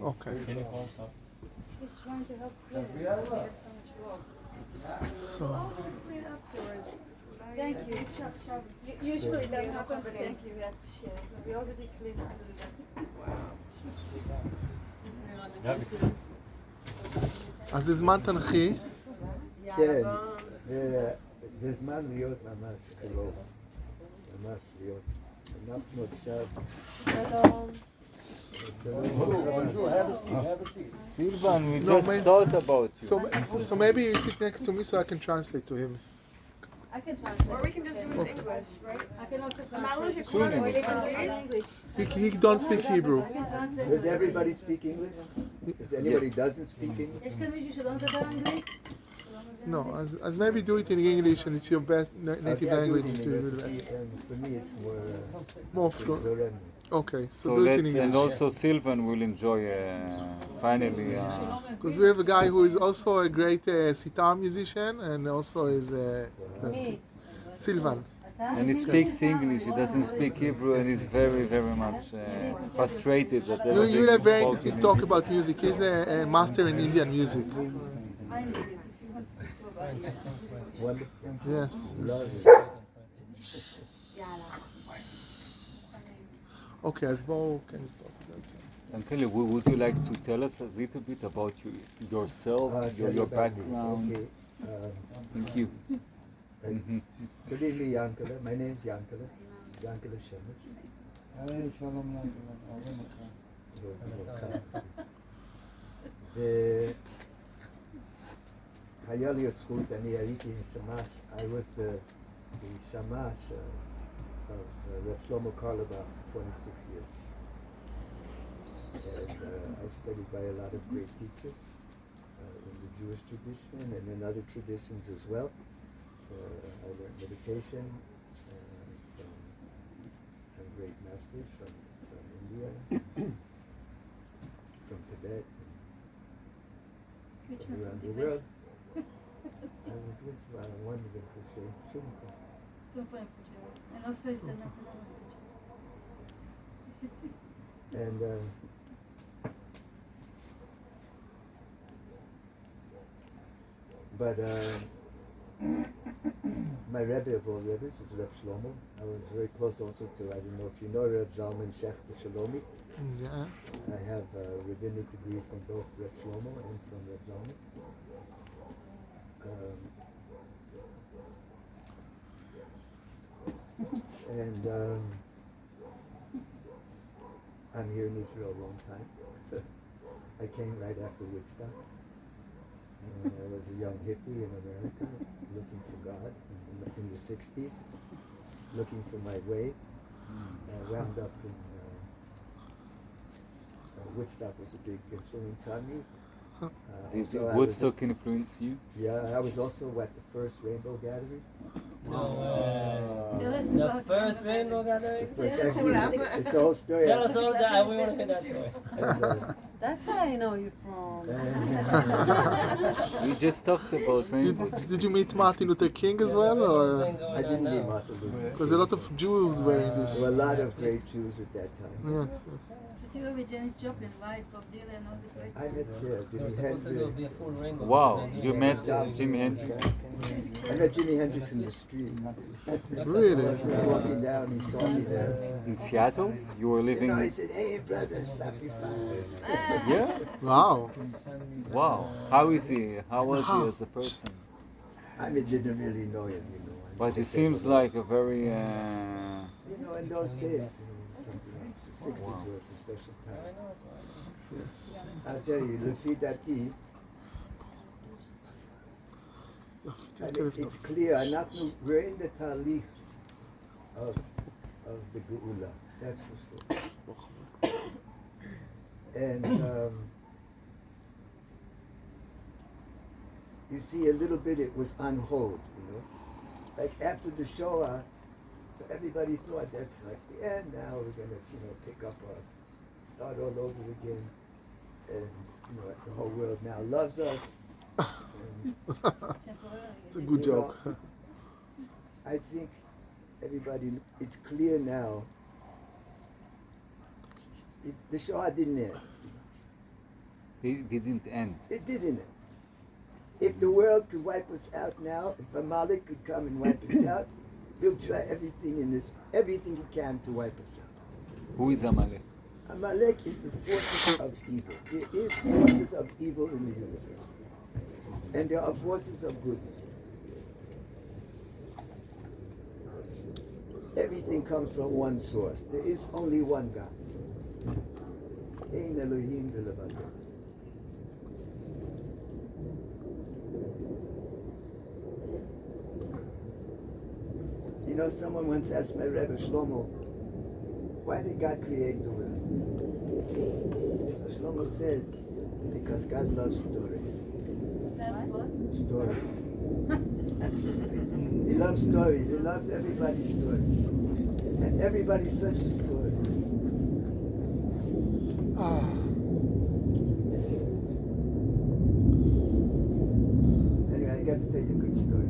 Okay. He's trying to help clean it. We have so much work. So, Clean afterwards. Thank you. Usually it doesn't happen, but thank you. We appreciate it. We already cleaned the stuff. אז זה זמן תנכי. כן, זה זמן להיות ממש קרוב, ממש להיות. אנחנו עכשיו... Silvan, we just thought about you. So maybe you sit next to me so I can translate to him. I can translate. Or we can just do it in English, right? I can also Soon translate. Or you can do it in English. He don't speak Hebrew. I can translate. Does everybody speak English? Does anybody doesn't speak English? יש כאן מישהו שלא מדבר אנגלית? No, as maybe do it in English and it's your best native language. For me it's More fluent. Zorem. Okay, so So do it in let's, and English. also Silvan will enjoy finally. Because we have a guy who is also a great sitar musician and also is Silvan. And he speaks English, he doesn't speak Hebrew, and he's very, very much frustrated that everything You'll have is very spoken interesting in talk English. about music. He's a master in Indian music. Wonderful. Yes. Love it. Okay, אז בואו כן נסתור את זה. And Kelly, would you like to tell us a little bit about yourself, your background? Okay. Thank you. Good evening, Ya'nקלה. My name is Ya'נקלה. Ya'nקלה Shemesh. שלום והיה לי הזכות, אני הייתי שמש, I was the shamash of Reb Shlomo Carlebach for 26 years. And I studied by a lot of great teachers in the Jewish tradition and in other traditions as well. I learned meditation from some great masters from India, from Tibet, Which and one around from the Tibet? world. I was with one of them for sure, Chumka. אני לא עושה סדנה. And but my Rebbe of all Rebbes was Reb Shlomo. I was very close also to, I don't know if you know Reb Zalman Shechter Shalomi. Yeah. I have a rabbinic degree from both Reb Shlomo and from Reb Zalman. And I'm here in Israel a long time. I came right after Woodstock. I was a young hippie in America, looking for God in the 60s, looking for my way. I wound up in Woodstock was a big influence on me. Did So I Woodstock influence you? Yeah, I was also at the first Rainbow Gathering. Tell us The about first rainbow gathering? First, Yes, actually, it's a whole story. Tell us all that, we want to hear that story. And, That's where I know you from. We just talked about rainbow. Did you meet Martin Luther King as well, or I didn't meet Martin Luther. because a lot of Jews wearing this? There were a lot of great Jews at that time. Yes, yes. Did you with Janis Joplin, right? Bob Dylan, all the great I met There Jimi was supposed to be Hendrix. a full rainbow. Wow, And then you met Jimi Hendrix? I met Jimi Hendrix in the street. Really? I was just walking down, he saw me there. In Seattle? You were You living... know, he said, "Hey, brother, stop your phone." Yeah? Wow. Wow. How is he? How was he as a person? I mean, didn't really know him, you know. I But he just said seems hello. like a very... You know, in those days, something else. The 60s was a special time. I'll tell you, לפי דעתי, it's clear, we're in the תהליך of the גאולה, that's for sure. And you see, a little bit it was on hold, you know. Like after the Shoah, so everybody thought that's like the end. Now we're gonna, pick up start all over again, and the whole world now loves us. And, It's a good joke. I think everybody, it's clear now The Shoah didn't end. It didn't end. It didn't end. If the world could wipe us out now, if Amalek could come and wipe us out, he'll try everything he can to wipe us out. Who is Amalek? Amalek is the forces of evil. There is forces of evil in the universe. And there are forces of goodness. Everything comes from one source. There is only one God. Ein Elohim v'levado. You know, someone once asked my Rebbe Shlomo, why did God create the world? So Shlomo said, because God loves stories. That's what? Stories. That's the reason. He loves stories. He loves everybody's story. And everybody's such a story. Anyway, I got to tell you a good story.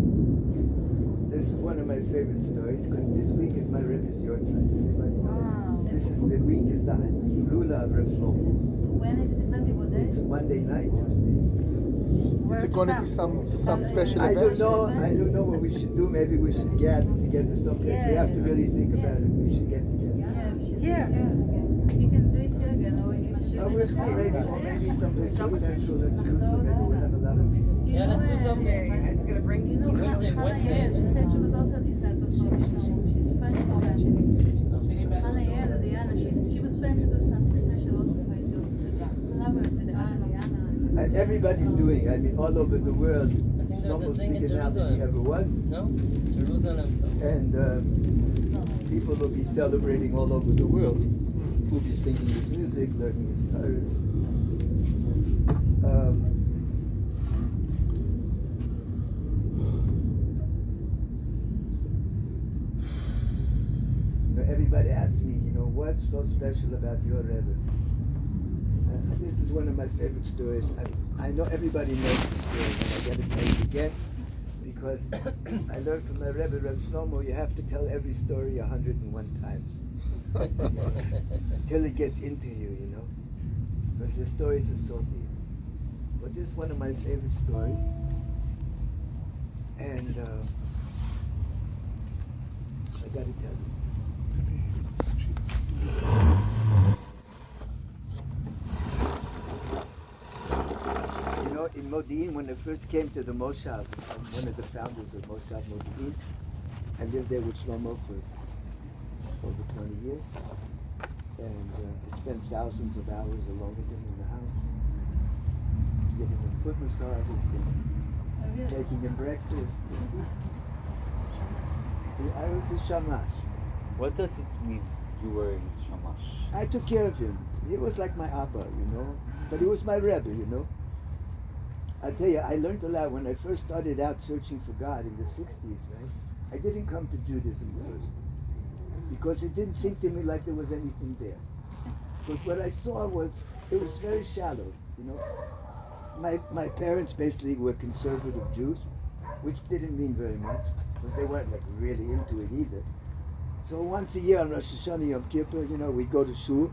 This is one of my favorite stories because this week is my Rebbe's Yortzeit. Everybody knows. This is the week is the Hilula of Reb Shlomo. When is it exactly? What day? It's Monday night, Tuesday. Is it going to be some special I event? don't know what we should do. Maybe we should gather together someplace. We have to really think about it. We should get together. Yeah, we should. Here. Okay. We can do it here again, or you should. Oh, we'll see. Maybe someplace more central than Jerusalem. Maybe we'll have a lot of people. Do you Yeah, know let's do where- something. It's gonna bring You know Wednesday, Hannah Wednesday. Yael, she said she was also a disciple of Shlomo. She's French woman. Hannah Yael, Diana, she was planning to do something special also for Israel. To collaborate with the other Diana. And everybody's doing. I mean, all over the world. I think It's there's a almost thing in bigger now than he Jerusalem. ever was. No? Jerusalem. So. And people will be celebrating all over the world. We'll be singing his music, learning his Torahs. Everybody asks me, what's so special about your Rebbe? This is one of my favorite stories. I know everybody knows the story, but I got to tell it again because I learned from my Rebbe, Reb Shlomo, you have to tell every story 101 times till it gets into you, because the stories are so deep. But this is one of my favorite stories, and I got to tell you. In Modi'in, when I first came to the Moshav, I'm one of the founders of Moshav Modi'in. I lived there with Shlomo for over 20 years. And I spent thousands of hours alone with him in the house, giving him foot massages and taking him breakfast. I was his shamash. What does it mean you were his shamash? I took care of him. He was like my Abba, But he was my Rebbe, I tell you, I learned a lot when I first started out searching for God in the 60s, right? I didn't come to Judaism first because it didn't seem to me like there was anything there. Because what I saw was, it was very shallow, My parents basically were conservative Jews, which didn't mean very much because they weren't like really into it either. So once a year on Rosh Hashanah, Yom Kippur, we'd go to shul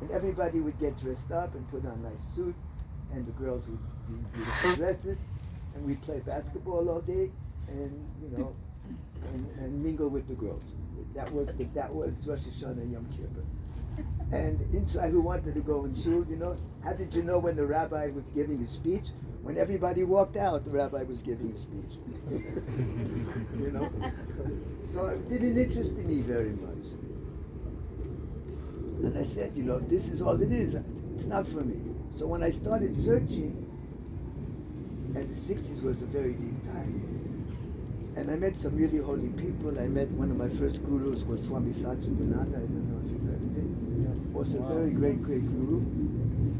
and everybody would get dressed up and put on a nice suit and the girls would be beautiful dresses, and we'd play basketball all day, and and mingle with the girls. That was Rosh Hashanah Yom Kippur. And inside, who wanted to go in shul? How did you know when the rabbi was giving a speech? When everybody walked out, the rabbi was giving a speech. So it didn't interest me very much. And I said, if this is all it is, it's not for me. So when I started searching, and the 60s was a very deep time, and I met some really holy people. I met one of my first gurus was Swami Satchidananda. I don't know if you've heard of him. Yes. Was a Wow. very great guru,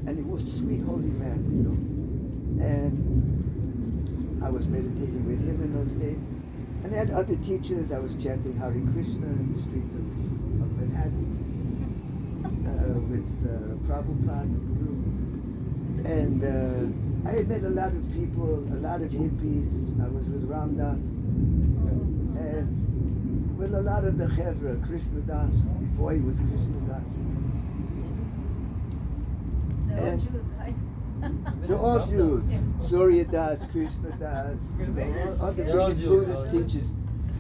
and he was a sweet holy man, And I was meditating with him in those days, and I had other teachers. I was chanting Hare Krishna in the streets of Manhattan with Prabhupada, the guru. And I had met a lot of people, a lot of hippies. I was with Ram Das. And with a lot of the Chevra, Krishna Das, before he was Krishna Das. They're all And Jews, right? they're all Jews. Yeah. Surya Das, Krishna Das, all the They're all biggest Jews. Buddhist teachers.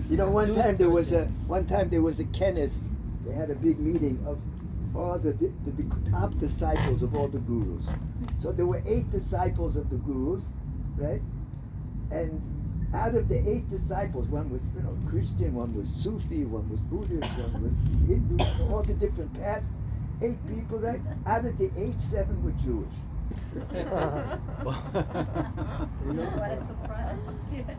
You know, one Jews time there was a searching. kenes. They had a big meeting of all the top disciples of all the gurus. So there were 8 disciples of the gurus, right? And out of the 8 disciples, one was Christian, one was Sufi, one was Buddhist, one was Hindu, all the different paths. 8 people, right? Out of the 8, 7 were Jewish. You know? What a surprise. Yeah.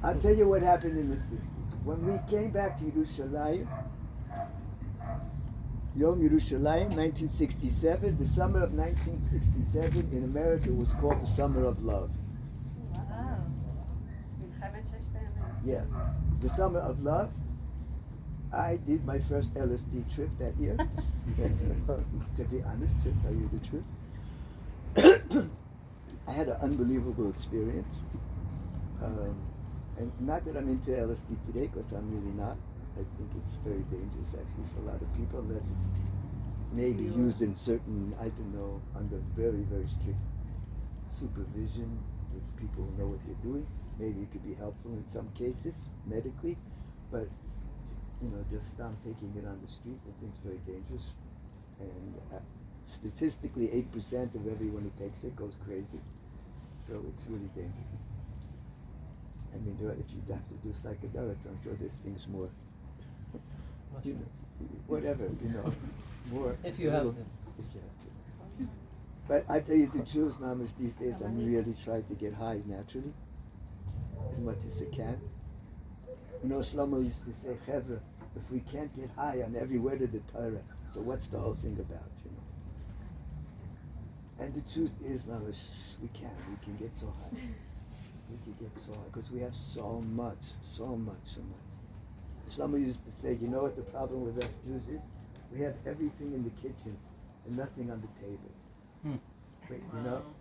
I'll tell you what happened in the 60s. When we came back to Yerushalayim, Yom Yerushalayim, 1967, the summer of 1967 in America was called the Summer of Love. Wow. Yeah, the Summer of Love. I did my first LSD trip that year. To be honest, to tell you the truth. I had an unbelievable experience. And not that I'm into LSD today, because I'm really not. I think it's very dangerous actually for a lot of people, unless it's maybe used in certain, I don't know, under very, very strict supervision with people who know what they're doing. Maybe it could be helpful in some cases, medically, but just taking it on the streets, I think it's very dangerous. And statistically, 8% of everyone who takes it goes crazy. So it's really dangerous. I mean, if you have to do psychedelics, I'm sure there's things more, whatever, more. If you have to. If you have to. But I tell you the truth, mamas, these days I'm really trying to get high naturally, as much as I can. Shlomo used to say, Chevra, if we can't get high on every word of the Torah, so what's the whole thing about, And the truth is, mamas, we can get so high. We can get so high, because we have so much. Shlomo used to say, you know what the problem with us Jews is? We have everything in the kitchen and nothing on the table.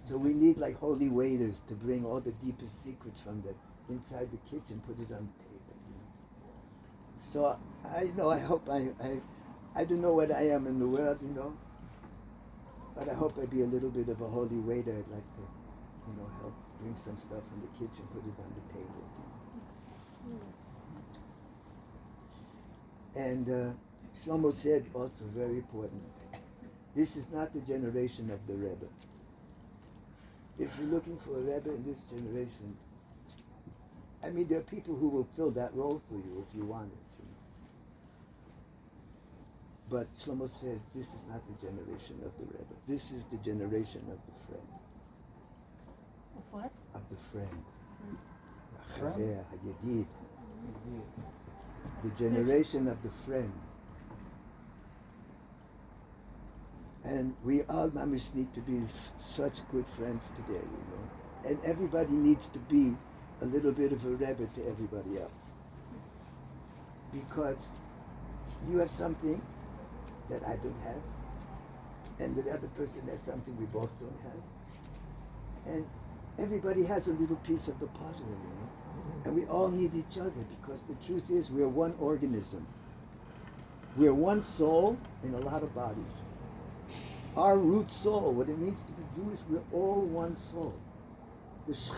So we need like holy waiters to bring all the deepest secrets from the inside the kitchen, put it on the table. So I hope I don't know what I am in the world, but I hope I'd be a little bit of a holy waiter. I'd like to, help bring some stuff from the kitchen, put it on the table. And Shlomo said also very important, this is not the generation of the Rebbe. If you're looking for a Rebbe in this generation, I mean, there are people who will fill that role for you if you want it. But Shlomo says this is not the generation of the Rebbe. This is the generation of the friend. Of what? Of the friend. Friend? Chaver, Hayedid. The generation of the friend. And we all, mamish, need to be such good friends today, And everybody needs to be a little bit of a Rebbe to everybody else. Because you have something that I don't have, and the other person has something we both don't have. And everybody has a little piece of the puzzle, And we all need each other, because the truth is we're one organism. We're one soul in a lot of bodies. Our root soul, what it means to be Jewish, we're all one soul.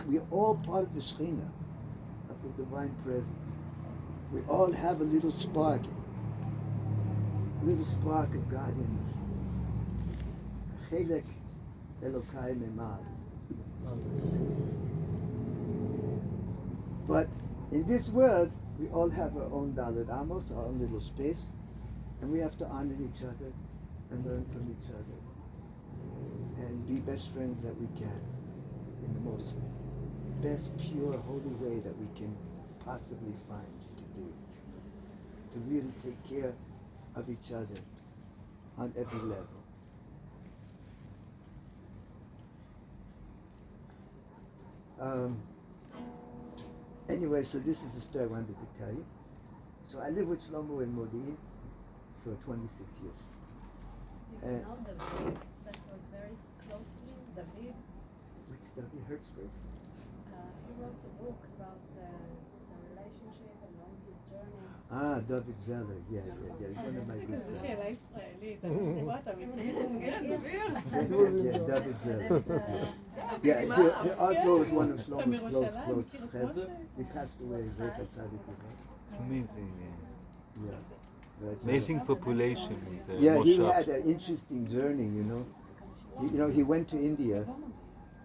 We're all part of the Shekhinah, of the divine presence. We all have a little spark of God in us. Chelek Elokai Memad. But in this world, we all have our own Dalet Amos, our own little space, and we have to honor each other and learn from each other and be best friends that we can in the most best, pure, holy way that we can possibly find to do it. To really take care of each other on every level. Anyway, so this is the story I wanted to tell you. So I lived with Shlomo in Modi'in for 26 years. Did you know David that was very close to you? David? Which David Hertzberg? He wrote a book about the relationship along his journey. David Zeller, yeah. One of my good friends. שאלה ישראלית. David Zeller. Yeah, he also was one of Shlomo's close chevra. He passed away. Zecher Tzadik Levracha. It's amazing. Yeah. But, Amazing population. With, yeah, he Moshav. had an interesting journey, you know. He went to India,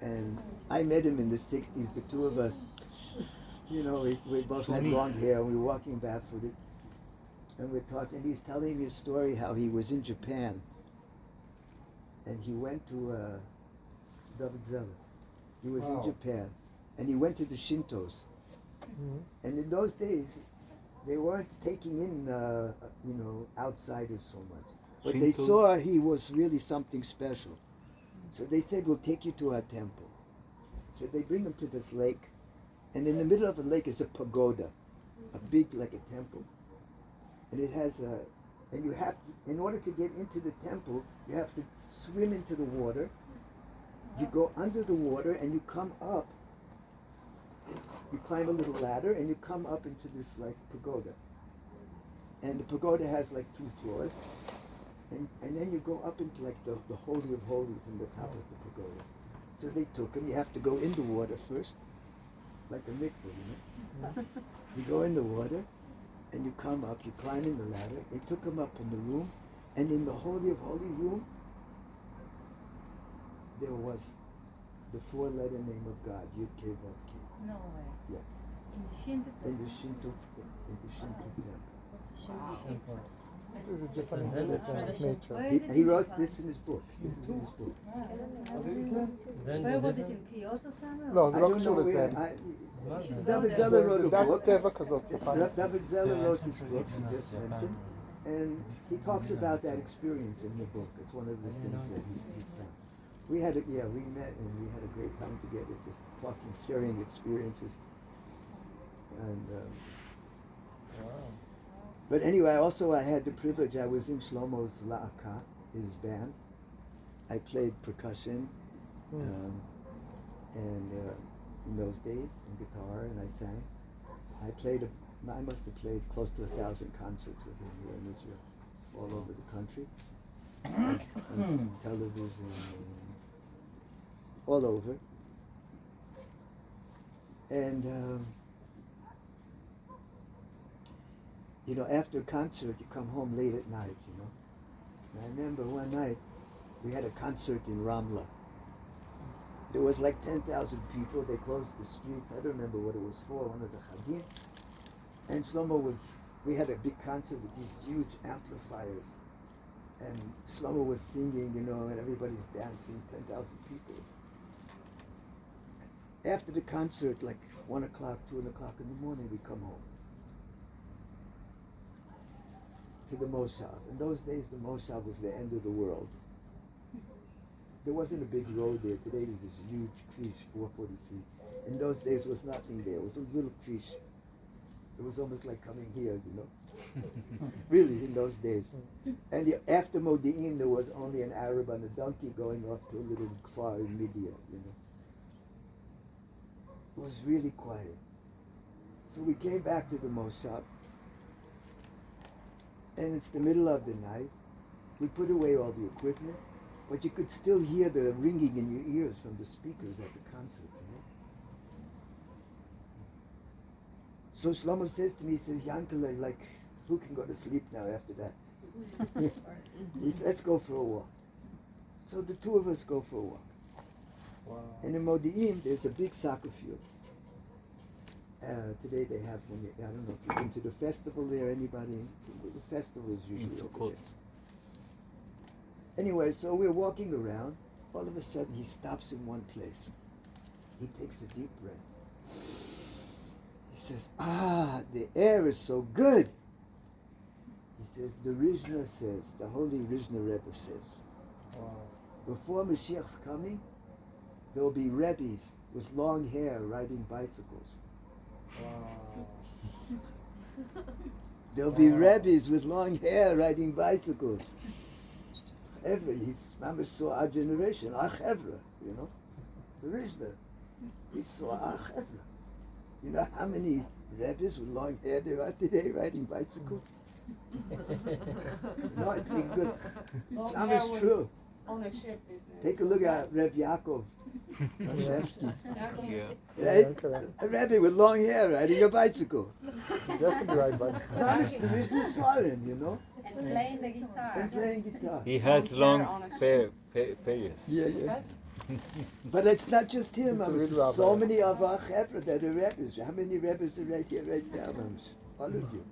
and I met him in the 60s, the two of us. We both had long hair, and we were walking barefooted. And we're talking, and he's telling me a story how he was in Japan. And he went to David Zeller. He was in Japan, and he went to the Shintos. And in those days, they weren't taking in, outsiders so much. But they Shintos? saw he was really something special. So they said, we'll take you to our temple. So they bring him to this lake, and in the middle of the lake is a pagoda, a big, like a temple. And it has and you have to, in order to get into the temple, you have to swim into the water. You go under the water and you come up. You climb a little ladder and you come up into this like pagoda. And the pagoda has like 2 floors. And then you go up into like the Holy of Holies in the top of the pagoda. So they took him. You have to go in the water first, like a mikveh, You go in the water, and you come up, you climb in the ladder. They took him up in the room, and in the Holy of Holy room, there was the 4-letter name of God, Yud Kei Vav Kei. No way. Yeah. In the Shinto. In the Shinto temple. What's a Shinto temple? This is the Japanese religion of Where nature. is it He in wrote Japan? this in his book. This is in his book. Zen Where was it, Buddhism? in Kyoto somewhere? לא, זה I לא don't know קשור where. לזה. David זה Zeller wrote a דת book. טבע כזאת יפנית. David Zeller wrote this book he just mentioned, and he talks about that experience in the book. It's one of the things that he found. We met and we had a great time together, just talking, sharing experiences. And but anyway, I had the privilege. I was in Shlomo's La'aka, his band. I played percussion, and in those days, and guitar, and I sang. I must have played close to 1,000 concerts with him here in Israel, all over the country, on television, all over. And after a concert, you come home late at night, And I remember one night, we had a concert in Ramla. There was like 10,000 people. They closed the streets. I don't remember what it was for, one of the Chagim. And we had a big concert with these huge amplifiers. And Shlomo was singing, and everybody's dancing, 10,000 people. After the concert, like 1 o'clock, 2 o'clock in the morning, we come home to the Moshav. In those days, the Moshav was the end of the world. There wasn't a big road there. Today there's this huge Krish, 443. In those days, was nothing there. It was a little Krish. It was almost like coming here, Really, in those days. And after Modi'in, there was only an Arab on a donkey going off to a little kfar in Midia, It was really quiet. So we came back to the Moshav, and it's the middle of the night. We put away all the equipment, but you could still hear the ringing in your ears from the speakers at the concert, So Shlomo says to me, he says, Ya'nkelah, like, who can go to sleep now after that? He said, let's go for a walk. So the two of us go for a walk. Wow. And in Modi'in, there's a big soccer field. Today they have, I don't know if you've been to the festival there, anybody? The festival is usually It's so over cold. there. Anyway, so we're walking around. All of a sudden, he stops in one place. He takes a deep breath. He says, the air is so good. He says, the Rizhna says, the holy Rizhna Rebbe says, before Mashiach's coming, there will be Rebbes with long hair riding bicycles. There'll be Rebbes with long hair riding bicycles. He's Mama saw our generation, our chevra, the Rizhna. He saw our chevra. You know how many Rebbes with long hair there are today riding bicycles? No, it's good. Some is true. Ownership business. Take a look at Reb Yaakov. Mashevsky. Yeah. Right? A Rebbe with long hair riding a bicycle. Definitely right, but The Mishnah saw him, you know, And playing the guitar. and playing guitar. He has long periods. Yeah, yeah. But it's not just him. It's a There's real so rabbi. many of our chevra that are Rebbes. How many Rebbes are right here, right now? All of you.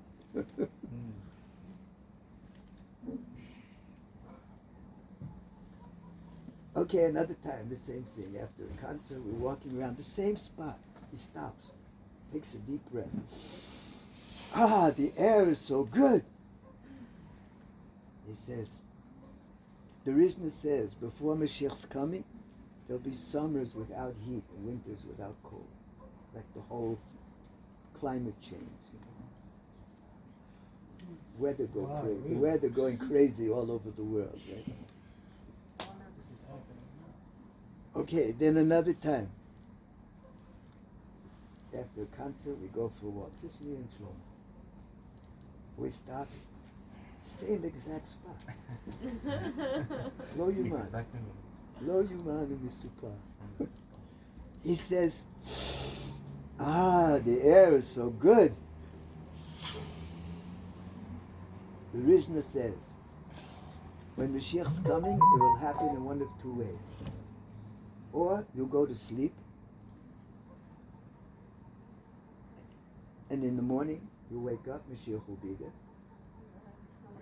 Okay, another time, the same thing. After a concert, we're walking around the same spot. He stops, takes a deep breath. Ah, the air is so good. He says, the Rishna says, before Mashiach's coming, there'll be summers without heat and winters without cold. Like the whole climate change. You know? Weather go crazy. The weather going crazy all over the world, right? Okay, then another time. After a concert, we go for a walk. Just me and Shlomo. We stop. Same exact spot. Lo Yuman. Lo Yuman in Misupa. He says, ah, the air is so good. The Rishna says, when Mashiach's coming, it will happen in one of two ways. Or you'll go to sleep, and in the morning you wake up, Mashiach will be there.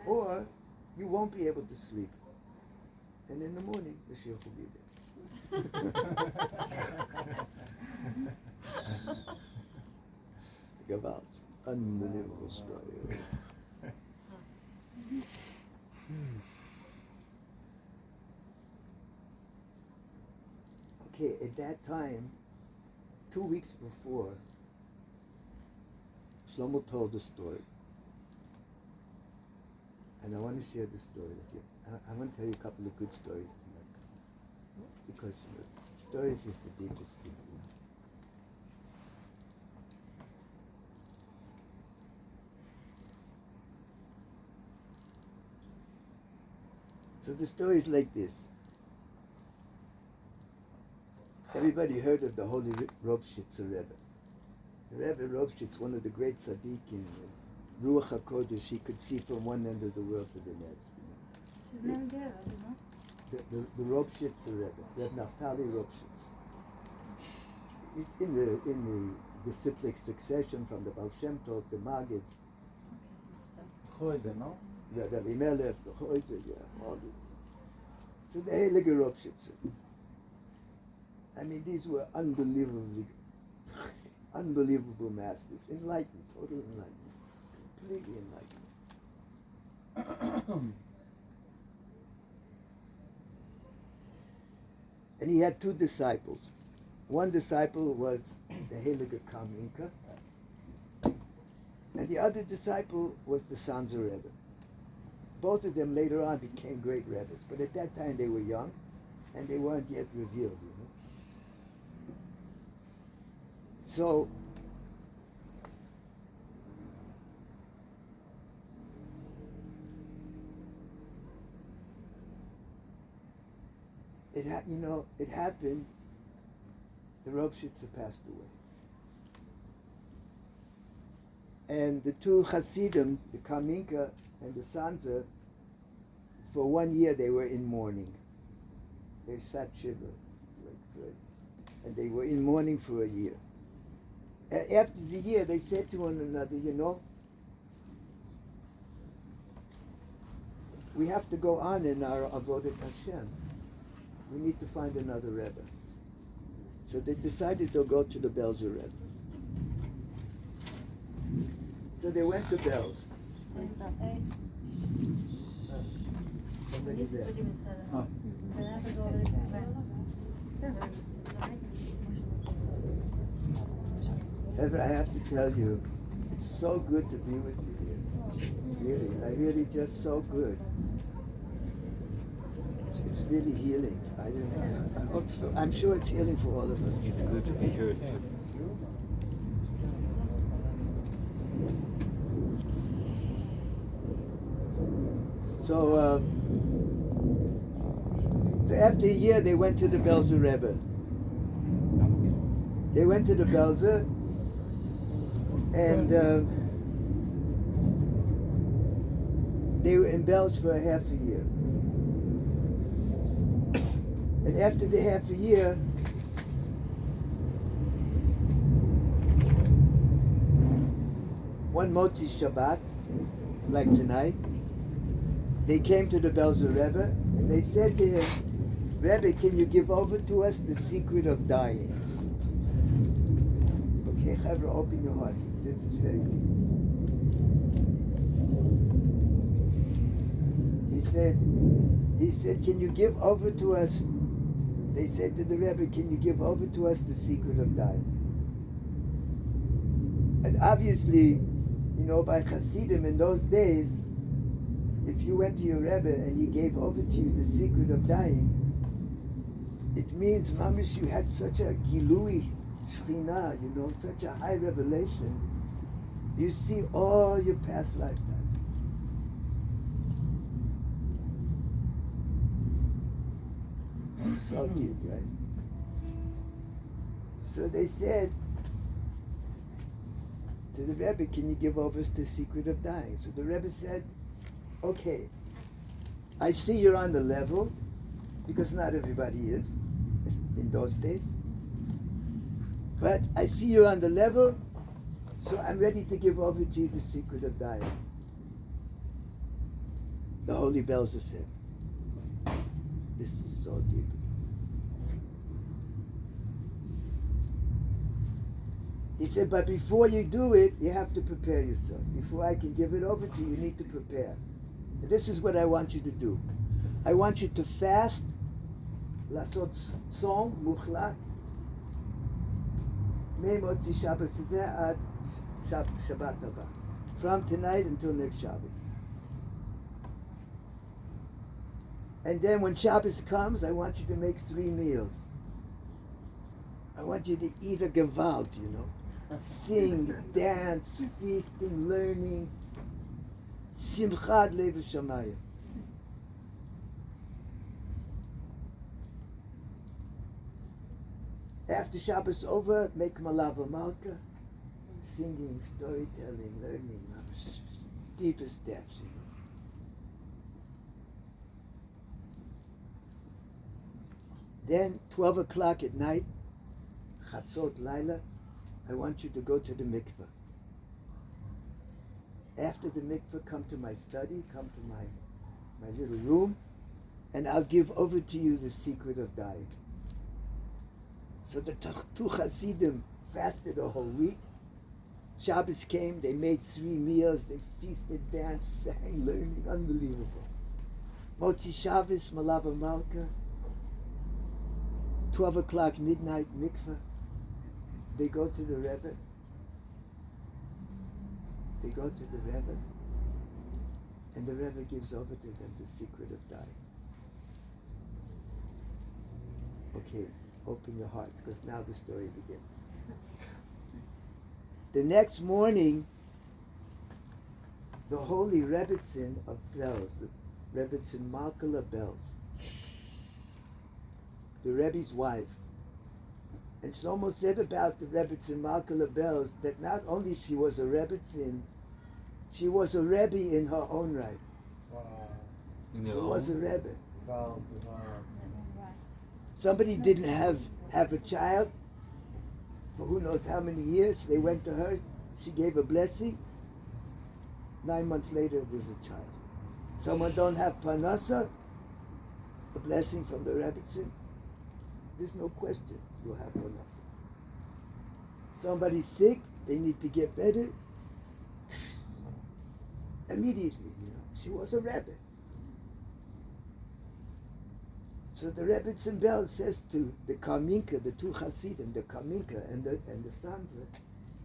Or you won't be able to sleep, and in the morning Mashiach will be there. Think about unbelievable story. Okay, at that time, 2 weeks before, Shlomo told the story. And I want to share this story with you. I want to tell you a couple of good stories tonight. Because stories is the deepest thing. You know? So the story is like this. Everybody heard of the Holy Ropshitzer Rebbe. The Rebbe Ropshitz, one of the great tzaddikim, Ruach HaKodesh, he could see from one end of the world to the next. His name there, no? The Ropshitzer Rebbe, Reb Naftali Ropshitz. He's in the disciplic succession from the Baal Shem Tov, the Maggid, Choize, no? Reb Elimelech, the Choize, yeah, all the. So the Heilige Ropshitzer. I mean, these were unbelievable masters, enlightened, total enlightenment, completely enlightened. And he had two disciples. One disciple was the Heilige Kaminka, and the other disciple was the Sanzer Rebbe. Both of them later on became great Rebbes, but at that time they were young, and they weren't yet revealed, you know. So, it happened, the Ropshitzer passed away. And the two Hasidim, the Kaminka and the Sanzer, for 1 year they were in mourning. They sat shiver, and they were in mourning for a year. After the year, they said to one another, you know, we have to go on in our Avodat Hashem. We need to find another Rebbe. So they decided they'll go to the Belzer Rebbe. So they went to Belz. Somebody there. Ever, I have to tell you, it's so good to be with you here. Really just so good. It's really healing. I'm sure it's healing for all of us. It's good to be here too. So after a year, they went to the Belzer Rebbe. They went to the Belzer, and they were in Belz for a half a year. And after the half a year, one Motzi Shabbat, like tonight, they came to the Belzer Rebbe and they said to him, Rebbe, can you give over to us the secret of dying? Okay, Chavra, open your hearts. This is very deep. He said, can you give over to us? They said to the Rebbe, can you give over to us the secret of dying? And obviously, you know, by Hasidim in those days, if you went to your Rebbe and he gave over to you the secret of dying, it means, mamish, you had such a gilui shchina, you know, such a high revelation. You see all your past lifetimes. So deep, right? So they said to the Rebbe, can you give over the secret of dying? So the Rebbe said, okay, I see you're on the level, because not everybody is in those days. But I see you're on the level, so I'm ready to give over to you the secret of dying. The Holy Belzer said, this is so deep. He said, but before you do it, you have to prepare yourself. Before I can give it over to you, you need to prepare. And this is what I want you to do. I want you to fast, לעשות צום מוחלט, ממוצאי Shabbos הזה עד שבת הבא. From tonight until next Shabbos. And then when Shabbos comes, I want you to make 3 meals. I want you to eat a gewalt, you know. Sing, dance, feasting, learning. Simchad lev shamayim. After Shabbos over, make Malava Malka. Singing, storytelling, learning, deepest steps, you know. Then 12 o'clock at night, Chatzot Laila, I want you to go to the mikveh. After the mikveh, come to my study, come to my little room, and I'll give over to you the secret of dying. So the two Hasidim fasted a whole week. Shabbos came, they made 3 meals, they feasted, danced, sang, learning, unbelievable. Motzi Shabbos, Malava Malka, 12 o'clock midnight mikveh. They go to the Rebbe. They go to the Rebbe, and the Rebbe gives over to them the secret of dying. Okay, open your hearts, because now the story begins. The next morning, the holy Rebbitzin of Belz, the Rebbitzin Yענקלה Belz, the Rebbe's wife, and Shlomo said about the Rebbitzin Yענקלה Belz that not only she was a Rebbitzin, she was a Rebbe in her own right. Wow. She was a Rebbe. Wow. Somebody didn't have a child for who knows how many years. They went to her, she gave a blessing. 9 months later, there's a child. Someone don't have parnasa, a blessing from the Rebbitzin. There's no question you'll have parnasa. Somebody's sick, they need to get better. Immediately, you know, she was a Rebbe. So the Rebbitzin Belz says to the Karminka, the 2 Hasidim, the Karminka and the Sansa,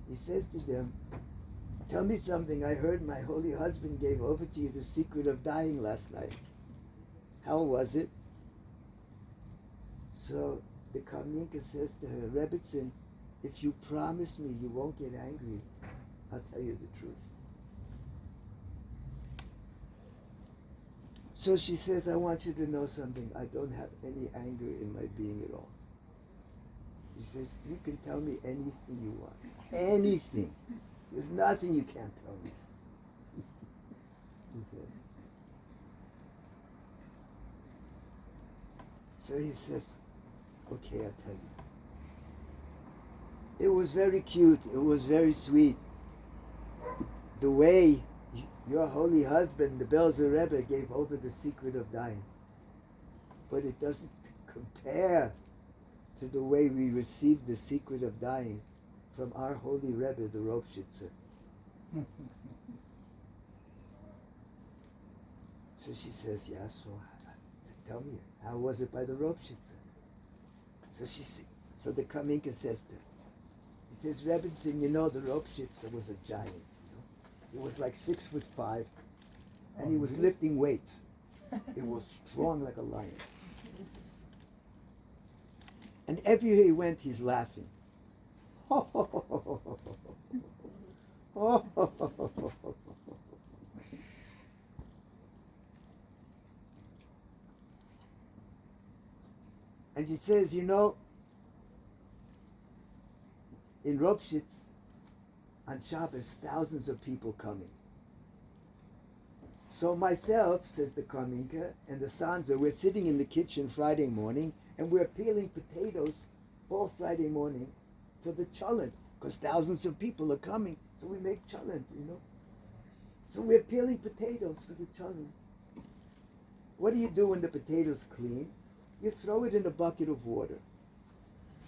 he says to them, tell me something. I heard my holy husband gave over to you the secret of dying last night. How was it? So the Karminka says to her, Rebbitzin, if you promise me you won't get angry, I'll tell you the truth. So she says, I want you to know something. I don't have any anger in my being at all. She says, you can tell me anything you want. Anything. There's nothing you can't tell me. He said. So he says, okay, I'll tell you. It was very cute. It was very sweet. The way your holy husband, the Belzer Rebbe, gave over the secret of dying. But it doesn't compare to the way we received the secret of dying from our holy Rebbe, the Ropshitzer. So she says, yeah, so tell me, how was it by the Ropshitzer? So the Kaminka says to her, he says, Rebbetzin, you know the Ropshitzer was a giant, you know? He was like 6'5", and he was lifting weights. He was strong like a lion. And everywhere he went, he's laughing. And she says, you know, in Ropshitz, on Shabbos, thousands of people coming. So myself, says the Karminka, and the Sansa, we're sitting in the kitchen Friday morning, and we're peeling potatoes all Friday morning for the cholent, because thousands of people are coming, so we make cholent, you know. So we're peeling potatoes for the cholent. What do you do when the potatoes clean? You throw it in a bucket of water.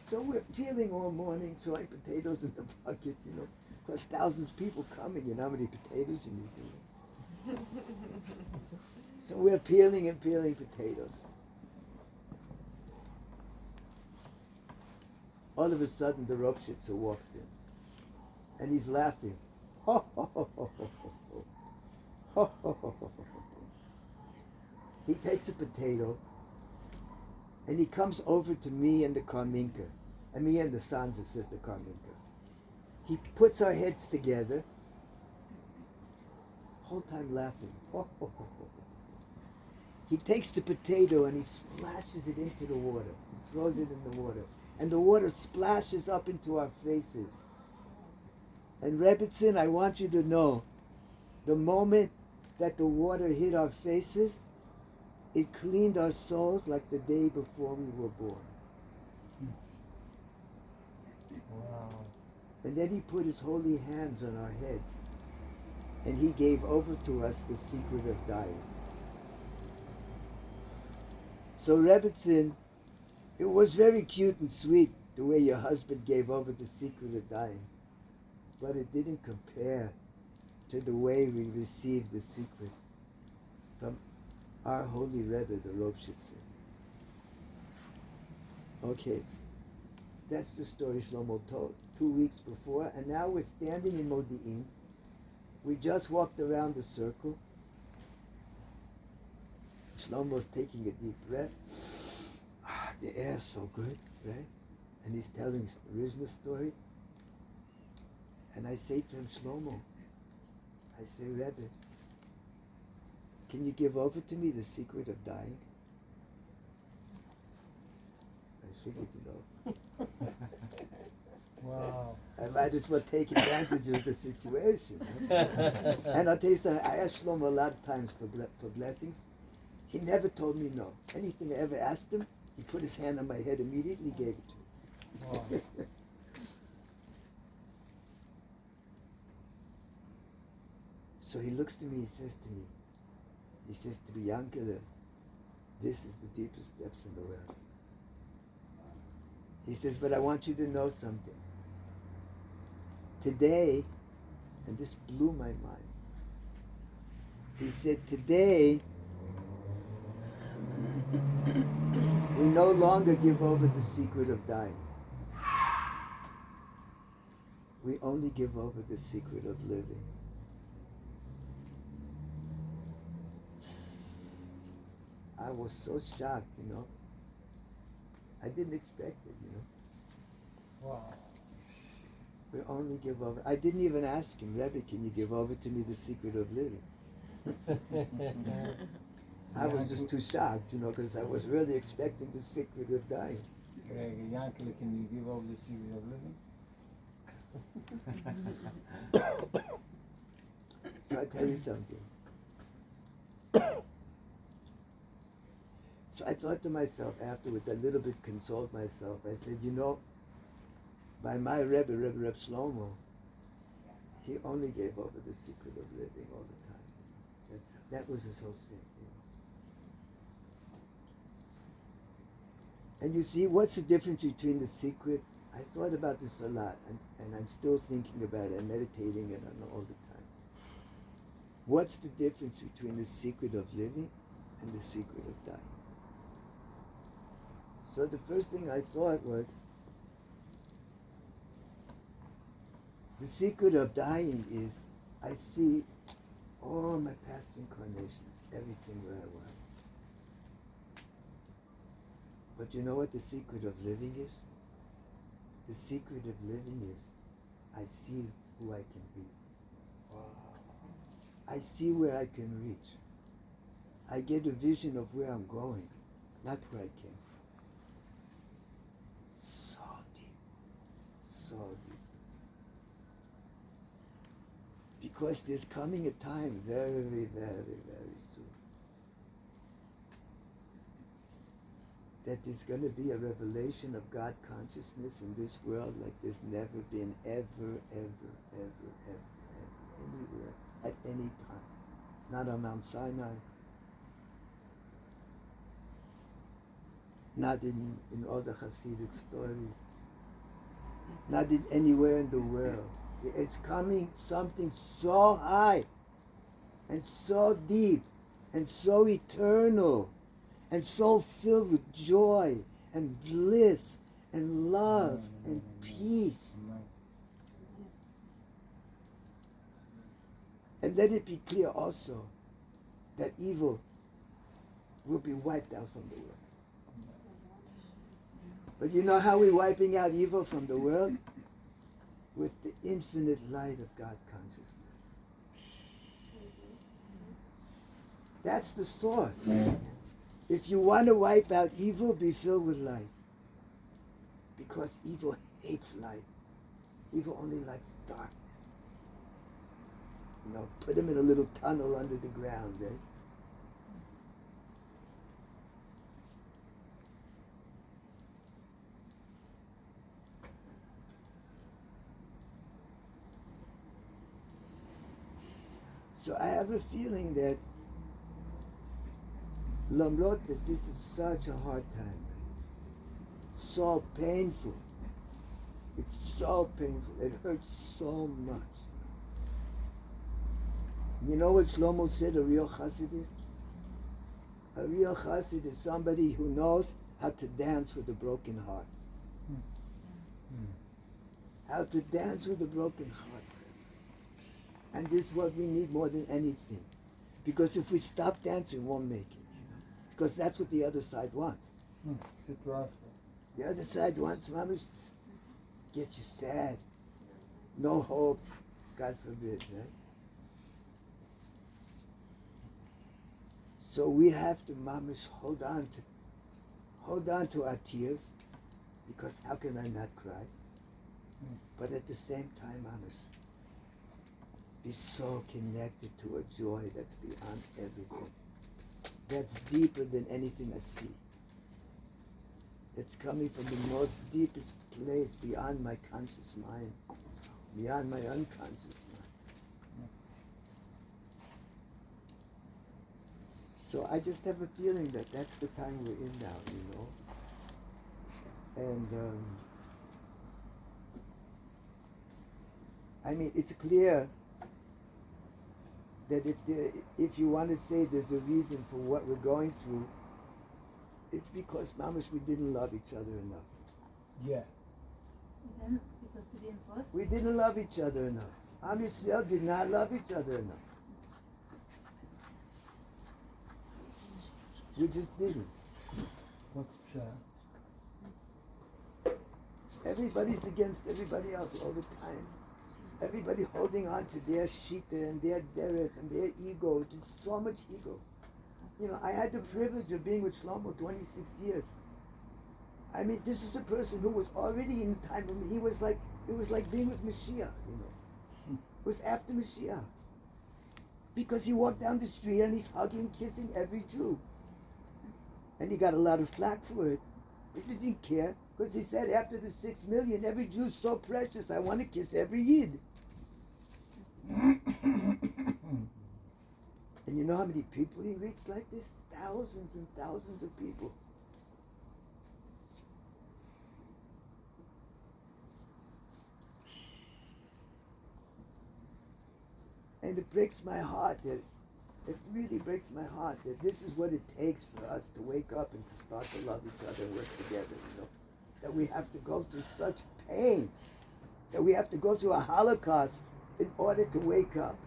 So we're peeling all morning, throwing potatoes in the bucket, you know, because thousands of people coming, you know how many potatoes you need, you know. So we're peeling and peeling potatoes. All of a sudden, the Ropshitzer walks in, and he's laughing. Ho, ho, ho, ho, ho, ho, ho. Ho, ho, ho, ho, ho. He takes a potato, and he comes over to me and the Karminka, and me and the Sansa, says the Karminka. He puts our heads together, whole time laughing. Ho, ho, ho, ho. He takes the potato and he splashes it into the water. He throws it in the water. And the water splashes up into our faces. And Rebbetzin, I want you to know, the moment that the water hit our faces, it cleaned our souls like the day before we were born. Wow. And then he put his holy hands on our heads. And he gave over to us the secret of dying. So Rebbetzin, it was very cute and sweet the way your husband gave over the secret of dying. But it didn't compare to the way we received the secret from our holy Rebbe, the Ropshitzer. Okay, that's the story Shlomo told 2 weeks before, and now we're standing in Modi'in. We just walked around the circle. Shlomo's taking a deep breath. The air's so good, right? And he's telling the original story. And I say to him, Shlomo, I say, Rebbe, can you give over to me the secret of dying? I figured, you know. Wow. I might as well take advantage of the situation. Right? And I'll tell you something, I asked Shlomo a lot of times for blessings. He never told me no. Anything I ever asked him, he put his hand on my head immediately, gave it to me. Wow. So he looks to me, he says to me, Ya'nkeleh, this is the deepest depths in the world. He says, but I want you to know something. Today, and this blew my mind, he said, today, we no longer give over the secret of dying. We only give over the secret of living. I was so shocked, you know. I didn't expect it, you know. Wow. We only give over. I didn't even ask him, Rebbe, can you give over to me the secret of living? I was just too shocked, because I was really expecting the secret of dying. Greg, Ya'nкela, can you give over the secret of living? So I tell you something. So I thought to myself afterwards, a little bit consoled myself. I said, by my Rebbe Shlomo, he only gave over the secret of living all the time. That was his whole thing. And you see, what's the difference between the secret? I thought about this a lot, and I'm still thinking about it and meditating it on all the time. What's the difference between the secret of living and the secret of dying? So the first thing I thought was, the secret of dying is I see all my past incarnations, everything where I was. But you know what the secret of living is? The secret of living is I see who I can be. I see where I can reach. I get a vision of where I'm going, not where I came from. So deep, so deep. Because there's coming a time very, very, very soon that there's going to be a revelation of God consciousness in this world like there's never been ever, anywhere, at any time. Not on Mount Sinai, not in all the Hasidic stories, not in anywhere in the world. It's coming something so high and so deep and so eternal and so filled with joy and bliss and love and peace. And let it be clear also that evil will be wiped out from the world. But you know how we're wiping out evil from the world? With the infinite light of God consciousness. That's the source. If you want to wipe out evil, be filled with light. Because evil hates light. Evil only likes darkness. Put him in a little tunnel under the ground, right? So I have a feeling that Lamrot, that this is such a hard time. So painful. It's so painful. It hurts so much. You know what Shlomo said a real chassid is? A real chassid is somebody who knows how to dance with a broken heart. How to dance with a broken heart. And this is what we need more than anything. Because if we stop dancing, we won't make it. Because that's what the other side wants. The other side wants, Mama, get you sad. No hope. God forbid, right? So we have to, mamish, hold on to our tears, because how can I not cry? But at the same time, mamish, be so connected to a joy that's beyond everything. That's deeper than anything I see. It's coming from the most deepest place beyond my conscious mind, beyond my unconscious mind. So I just have a feeling that that's the time we're in now, And I mean, it's clear that if you want to say there's a reason for what we're going through, it's because, mamish, we didn't love each other enough. Yeah. Then, because we didn't what? We didn't love each other enough. Am Yisrael did not love each other enough. We just didn't. What's pshat? Everybody's against everybody else all the time. Everybody holding on to their shita and their derech and their ego. There's so much ego. You know, I had the privilege of being with Shlomo 26 years. I mean, this is a person who was already in the time of me. He was like, it was like being with Mashiach, you know. It was after Mashiach. Because he walked down the street and he's hugging, kissing every Jew. And he got a lot of flack for it. He didn't care, because he said after the 6 million, every Jew's so precious, I want to kiss every Yid. And you know how many people he reached like this? Thousands and thousands of people. And it breaks my heart that, it really breaks my heart that this is what it takes for us to wake up and to start to love each other and work together, you know. That we have to go through such pain, that we have to go through a Holocaust in order to wake up.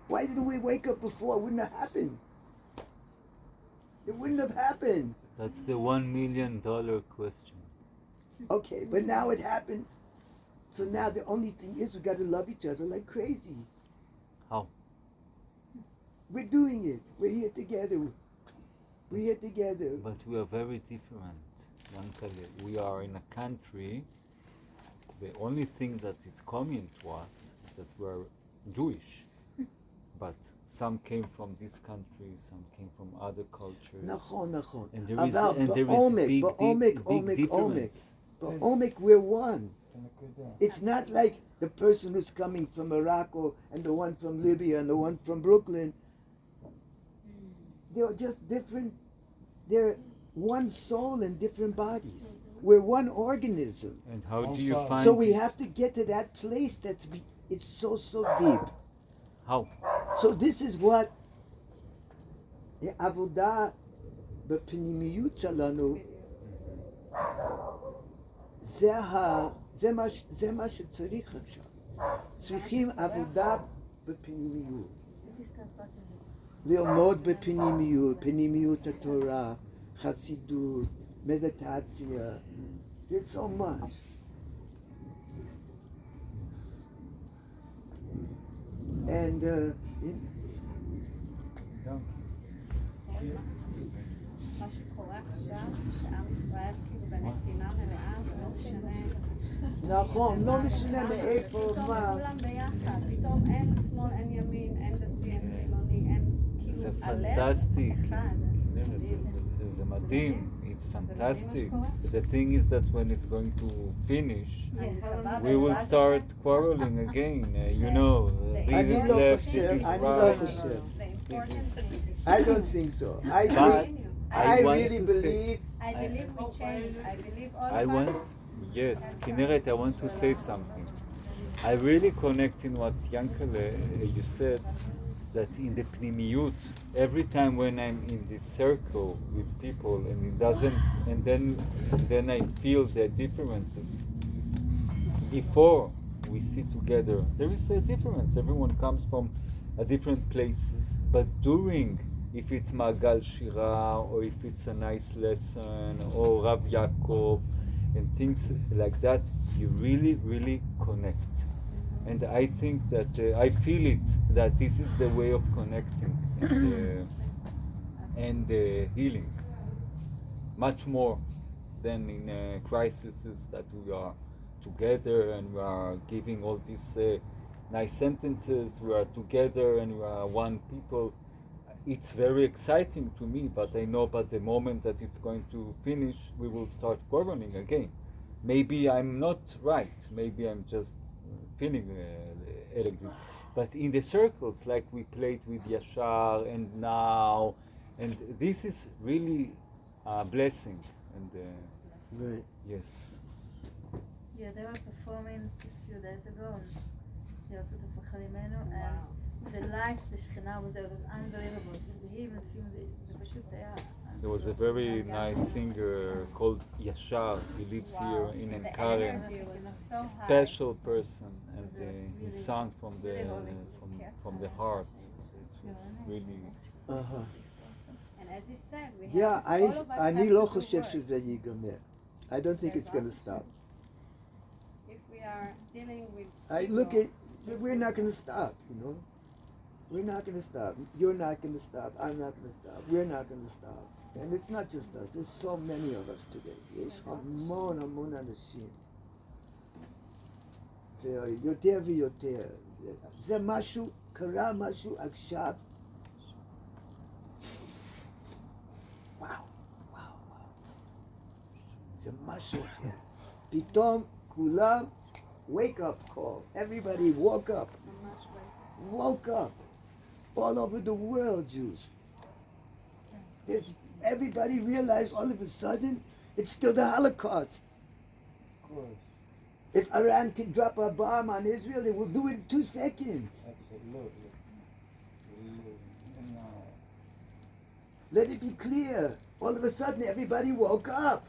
Why didn't we wake up before? It wouldn't have happened. It wouldn't have happened. That's the $1 million question. Okay, but now it happened. So now the only thing is we got to love each other like crazy. How? We're doing it. We're here together. We're here together. But we are very different, Yענקלה. We are in a country, the only thing that is common to us is that we are Jewish. But some came from this country, some came from other cultures. Nachon. And there is, About big difference. But Omek, we're one. It's not like the person who's coming from Morocco and the one from Libya and the one from Brooklyn. They're just different. They're one soul in different bodies. We're one organism. And how do you find So we this? have to get to that place it's so deep. How? So this is what העבודה בפנימיות שלנו, זה מה שצריך עכשיו. צריכים עבודה בפנימיות. ללמוד בפנימיות, פנימיות התורה, חסידות, מדיטציה. There's so much. And מה שקורה עכשיו, שעם ישראל כאילו בנתינה מלאה, זה לא משנה. נכון, לא משנה מאיפה, פתאום מה. כולם ביחד, פתאום אין שמאל, אין ימין, אין דתי, אין חילוני, אין כאילו זה הלב פנטסטי. אחד. זה מדהים. It's fantastic. The thing is that when it's going to finish, we will start quarreling again. You know, this אני is לא left, this חושב, is אני לא right. חושב. This is. I don't think so. I But want really to believe. I believe we change. I believe all I of want, us. yes, Kinneret, I want to say something. I really connect in what Yענקלה, you said, that in the pnimiyut, every time when I'm in this circle with people and it doesn't, and then I feel the differences. Before we sit together, there is a difference. Everyone comes from a different place. But during, if it's Magal Shira, or if it's a nice lesson, or Rav Yaakov, and things like that, you really, really connect. And I think that, I feel it, that this is the way of connecting and healing. Much more than in crises that we are together and we are giving all these nice sentences, we are together and we are one people. It's very exciting to me, but I know by the moment that it's going to finish, we will start quarreling again. Maybe I'm not right, maybe I'm just feeling like this. But in the circles, like we played with Yashar and now, and this is really a blessing. And Right. yes. Yeah, they were performing just a few days ago in Yatzut Fachalimenu, and the light, the Shekhinah was there, it was unbelievable. He even filmed it, זה פשוט היה... There was a very nice singer called Yashar. He lives here in The Enkaren. energy was so high. Special person, and he sang from the heart. It was really. Uh-huh. And as he said, we Yeah, have, all of us have אני to לא do חושב work. שזה ייגמר. I don't think it's going to stop. If we are dealing with I people, look at, we're not going to stop, you know. We're not going to stop. You're not going to stop. I'm not going to stop. We're not going to stop. And it's not just us. There's so many of us today. יש המון המון אנשים. ויותר ויותר. זה משהו, קרה משהו עכשיו. וואו, וואו, וואו. זה משהו אחר. פתאום כולם, wake up call. Everybody woke up. ממש רואה. Woke up. All over the world, Jews. Everybody realized all of a sudden it's still the Holocaust. Of course. If Iran can drop a bomb on Israel, it will do it in 2 seconds. Absolutely. And now, Let it be clear. All of a sudden everybody woke up.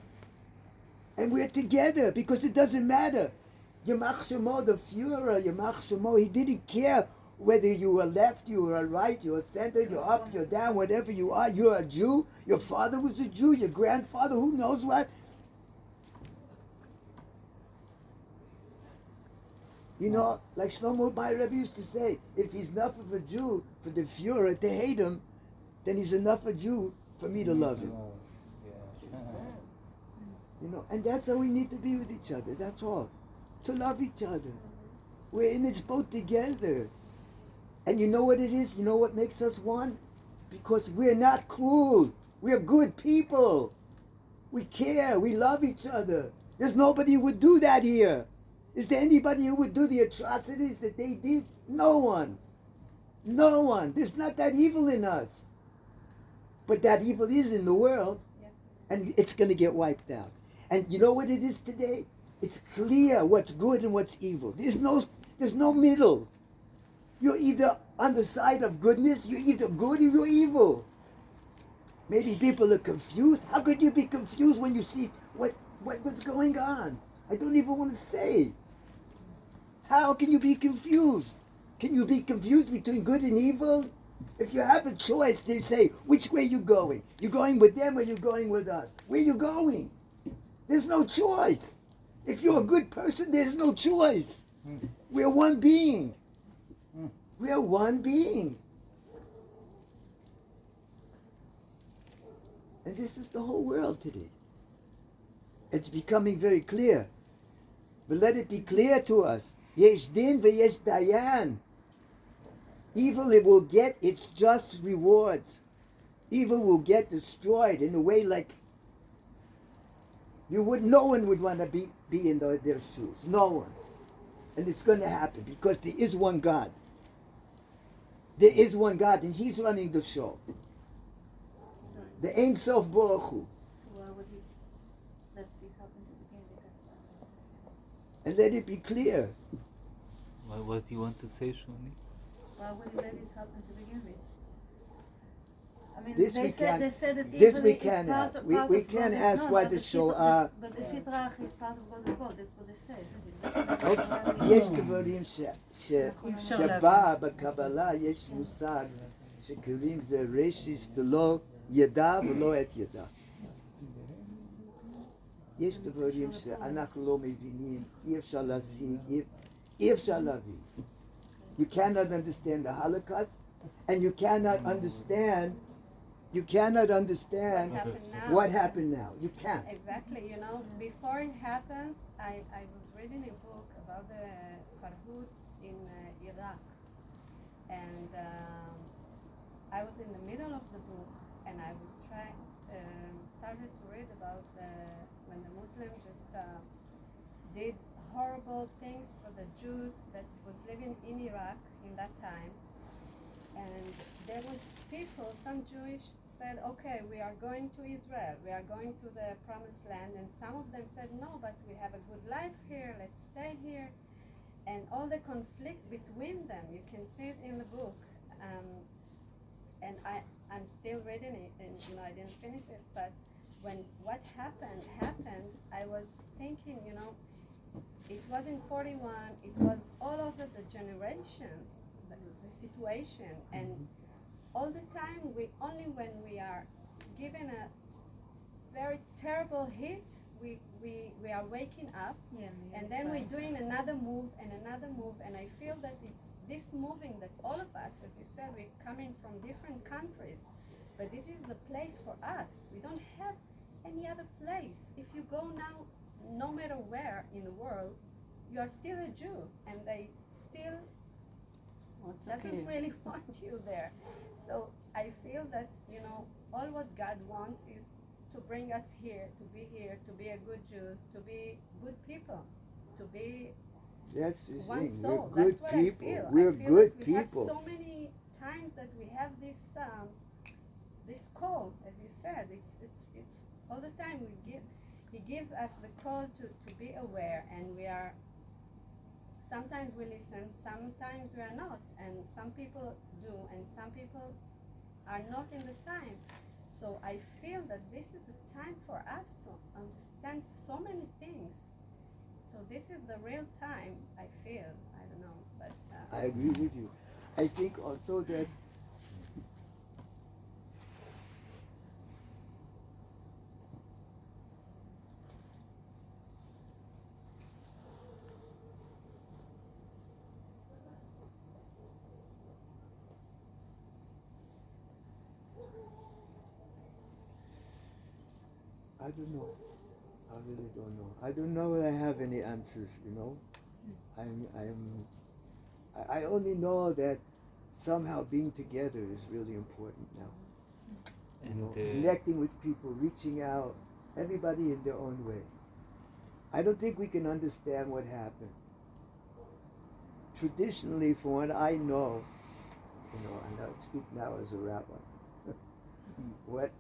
And we're together because it doesn't matter. Yamach Shemo, the Führer, Yamach Shemo, he didn't care whether you were left, you were right, you were center, you're up, you're down, whatever you are. You're a Jew. Your father was a Jew. Your grandfather, who knows what? You know, like Shlomo my Rebbe used to say, if he's enough of a Jew for the Führer to hate him, then he's enough a Jew for me to love him. yeah. You know, and that's how we need to be with each other. That's all. To love each other. We're in this boat together. And you know what it is? You know what makes us one? Because we're not cruel. We're good people. We care. We love each other. There's nobody who would do that here. Is there anybody who would do the atrocities that they did? No one. No one. There's not that evil in us. But that evil is in the world. Yes. And it's going to get wiped out. And you know what it is today? It's clear what's good and what's evil. There's no middle. You're either on the side of goodness, you're either good or you're evil. Maybe people are confused. How could you be confused when you see what was going on? I don't even want to say. How can you be confused? Can you be confused between good and evil? If you have a choice, they say, which way you going? You going with them or you going with us? Where you going? There's no choice. If you're a good person, there's no choice. We're one being. We're one being. And this is the whole world today. It's becoming very clear. But let it be clear to us. Yesh din v'yesh dayan. Evil, it will get its just rewards. Evil will get destroyed in a way like no one would want to be in their shoes. No one. And it's going to happen because there is one God. There is one God and He's running the show. So, The Ein Sof Baruch Hu. So why would he let this happen to begin with? That's what I don't understand. And let it be clear. What do you want to say, Shoni? Why would he let it happen to begin with? I mean, This they we said, can- they said that this evil we is can part ask. of, We part we of can God. ask No, why but the show. but the Sitrach is part of God as well. That's what they say, isn't it? יש דברים שבא בקבלה, יש מושג שקוראים זה רשיס דלא ידע ולא את ידע. יש דברים שאנחנו לא מבינים, אי אפשר להשיג, אי אפשר להבין. You cannot understand the Holocaust, and you cannot understand what happened now. You can't. exactly, you know, before it happens, I was reading a book about the Farhud in Iraq. And I was in the middle of the book, and I was started to read about when the Muslims just did horrible things for the Jews that was living in Iraq in that time. And there was people, some Jewish said, okay, we are going to Israel, we are going to the promised land, and some of them said, no, but we have a good life here, let's stay here. And all the conflict between them, you can see it in the book. And I'm still reading it, and you know, I didn't finish it, but when what happened, I was thinking, you know, it was in 41, it was all over the generations, the situation, and all the time, only when we are given a very terrible heat, we are waking up, Yeah, and then we're doing another move, and I feel that it's this moving that all of us, as you said, we're coming from different countries, but this is the place for us. We don't have any other place. If you go now, no matter where in the world, you are still a Jew, and they still doesn't really want you there. So I feel that, you know, all what God wants is to bring us here, to be a good Jews, to be good people, to be That's the one thing. soul. We're good That's what people. I feel. We're I feel good that we people. have so many times that we have this this call, as you said. It's all the time He gives us the call to be aware, and we are. Sometimes we listen, sometimes we are not, and some people do, and some people are not in the time. So I feel that this is the time for us to understand so many things. So this is the real time, I feel. I don't know, but I agree with you. I think also that I don't know. I really don't know. I don't know that I have any answers, you know. I only know that somehow being together is really important now. You know, connecting with people, reaching out, everybody in their own way. I don't think we can understand what happened. Traditionally, from what I know, you know, and I speak now as a rabbi,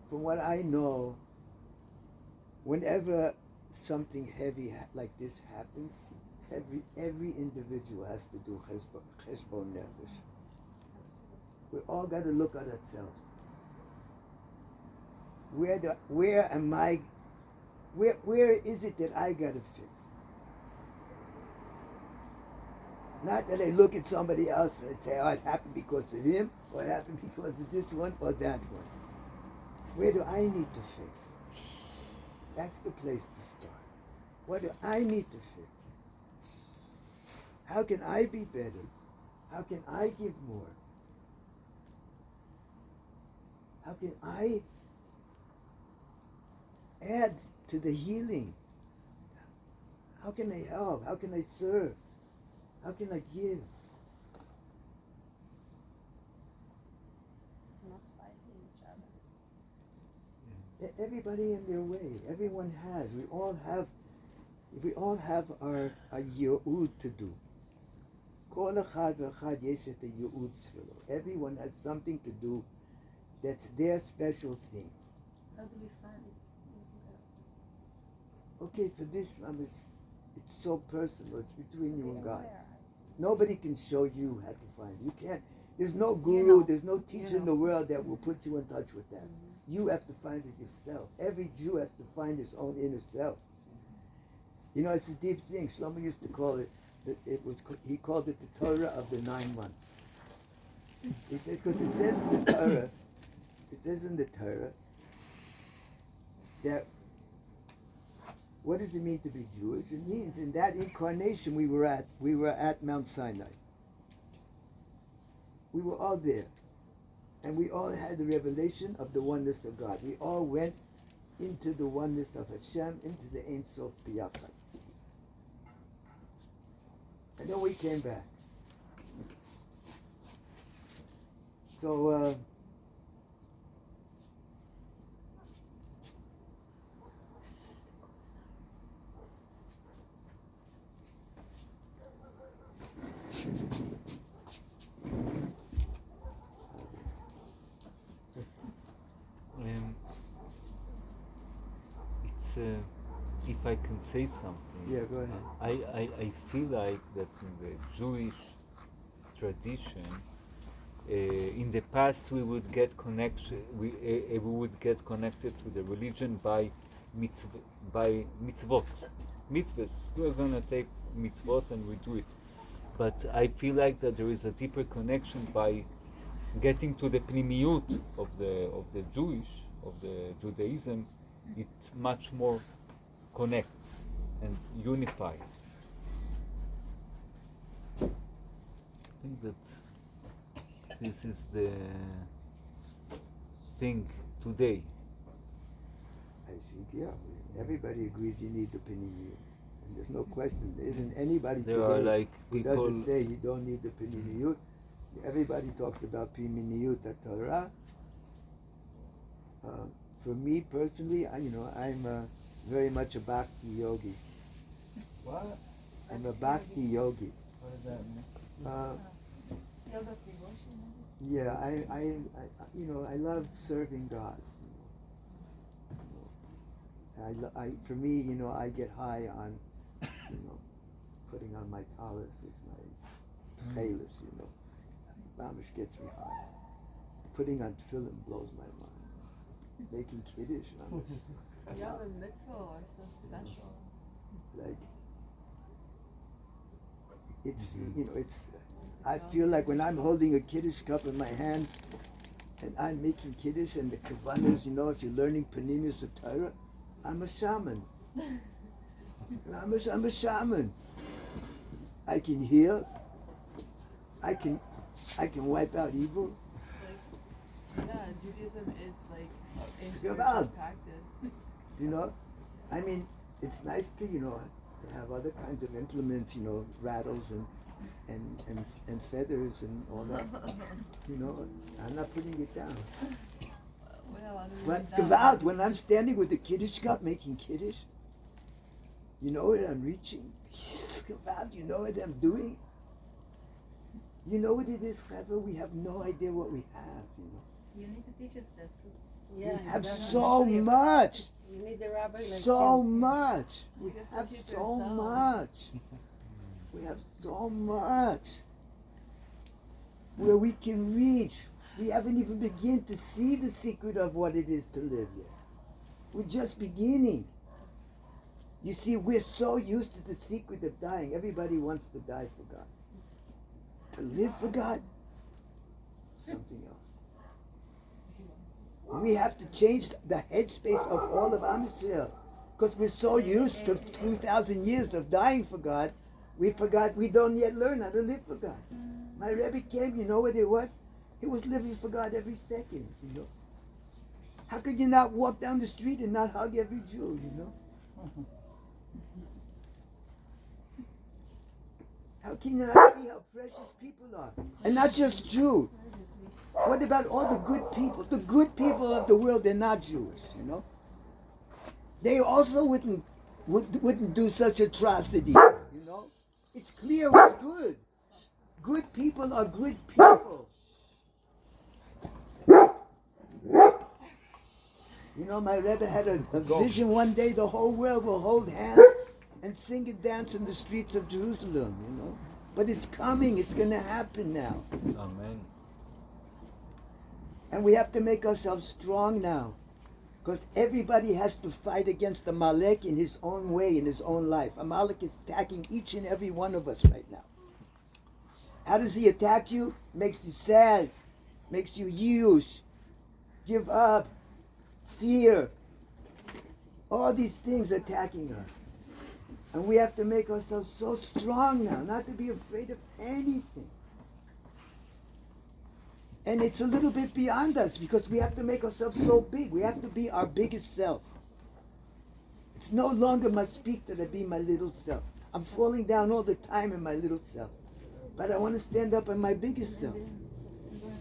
from what I know, whenever something heavy like this happens, every individual has to do cheshbon nefesh. We all got to look at ourselves. Where am I? Where is it that I got to fix? Not that I look at somebody else and I say, oh, it happened because of him, or it happened because of this one or that one. Where do I need to fix? That's the place to start. What do I need to fix? How can I be better? How can I give more? How can I add to the healing? How can I help? How can I serve? How can I give? not fighting each other. Everybody in their way. Everyone has. We all have our yi'ud to do. Kol echad v'echad yesh et yi'ud shelo. Everyone has something to do that's their special thing. How do we find it? Okay, for this, it's so personal. It's between you and God. Aware. Nobody can show you how to find it. You can't. There's no guru, You know. there's no teacher in the world that will put you in touch with that. You have to find it yourself. Every Jew has to find his own inner self. You know, it's a deep thing. Shlomo used to call it, he called it the Torah of the 9 months. He says, because it says in the Torah, that, what does it mean to be Jewish? It means in that incarnation we were at Mount Sinai. We were all there. And we all had the revelation of the oneness of God. We all went into the oneness of Hashem, into the Ein Sof B'Yachad. And then we came back. So, it's if I can say something. yeah, go ahead. I feel like that in the Jewish tradition, in the past we would get connection. We would get connected to the religion by mitzvot, mitzvahs. We're gonna take mitzvot and we do it. But I feel like that there is a deeper connection by getting to the pnimiyut of the Judaism, it much more connects and unifies. I think that this is the thing today. I think, yeah, everybody agrees you need the Pnimiyut. And there's no question. There isn't anybody There today are like who people. doesn't say you don't need the Pnimiyut. Everybody talks about Pnimiyut at Torah. For me personally, I'm very much a bhakti yogi. What? I'm a bhakti yogi. What does that mean? Yoga devotion. Yeah, I love serving God. For me, I get high on, putting on my talis with my tchelis, Mamish gets me high. Putting on tefillin blows my mind. Making kiddush, Mamish. Yeah, the mitzvah are so special. Like, I feel like when I'm holding a kiddush cup in my hand and I'm making kiddush and the kavanas, if you're learning Pnimius of Torah, I'm a shaman. I'm a shaman. I can heal. I can wipe out evil. Like, yeah, Judaism is like a It's spiritual about. practice. I mean, it's nice to, to have other kinds of implements, rattles and feathers and all that. I'm not putting it down. Well, I don't But know. Gevald, when I'm standing with the kiddush cup making kiddush, you know what I'm reaching? Gevald, you know what I'm doing? You know what it is, Chaver? We have no idea what we have, You need to teach us that. 'Cause We have so much. You need the rabbi like So him. much. We You have to have teach so yourself. much. We have so much where we can reach. We haven't even begun to see the secret of what it is to live yet. We're just beginning. You see, we're so used to the secret of dying. Everybody wants to die for God. To live for God, something else. We have to change the headspace of all of Am Yisrael, because we're so used to 2,000 years of dying for God, we forgot we don't yet learn how to live for God. My Rebbe came, you know what it was? He was living for God every second, How could you not walk down the street and not hug every Jew, How can you not see how precious people are? And not just Jew. What about all the good people? The good people of the world, they're not Jewish, They also wouldn't do such atrocities, It's clear what's good. Good people are good people. My Rebbe had a vision one day the whole world will hold hands and sing and dance in the streets of Jerusalem, But it's coming, it's going to happen now. Amen. And we have to make ourselves strong now. Because everybody has to fight against Amalek in his own way, in his own life. Amalek is attacking each and every one of us right now. How does he attack you? Makes you sad. Makes you yish. Give up. Fear. All these things attacking us. And we have to make ourselves so strong now, not to be afraid of anything. And it's a little bit beyond us because we have to make ourselves so big. We have to be our biggest self. It's no longer must speak that I be my little self. I'm falling down all the time in my little self. But I want to stand up in my biggest self.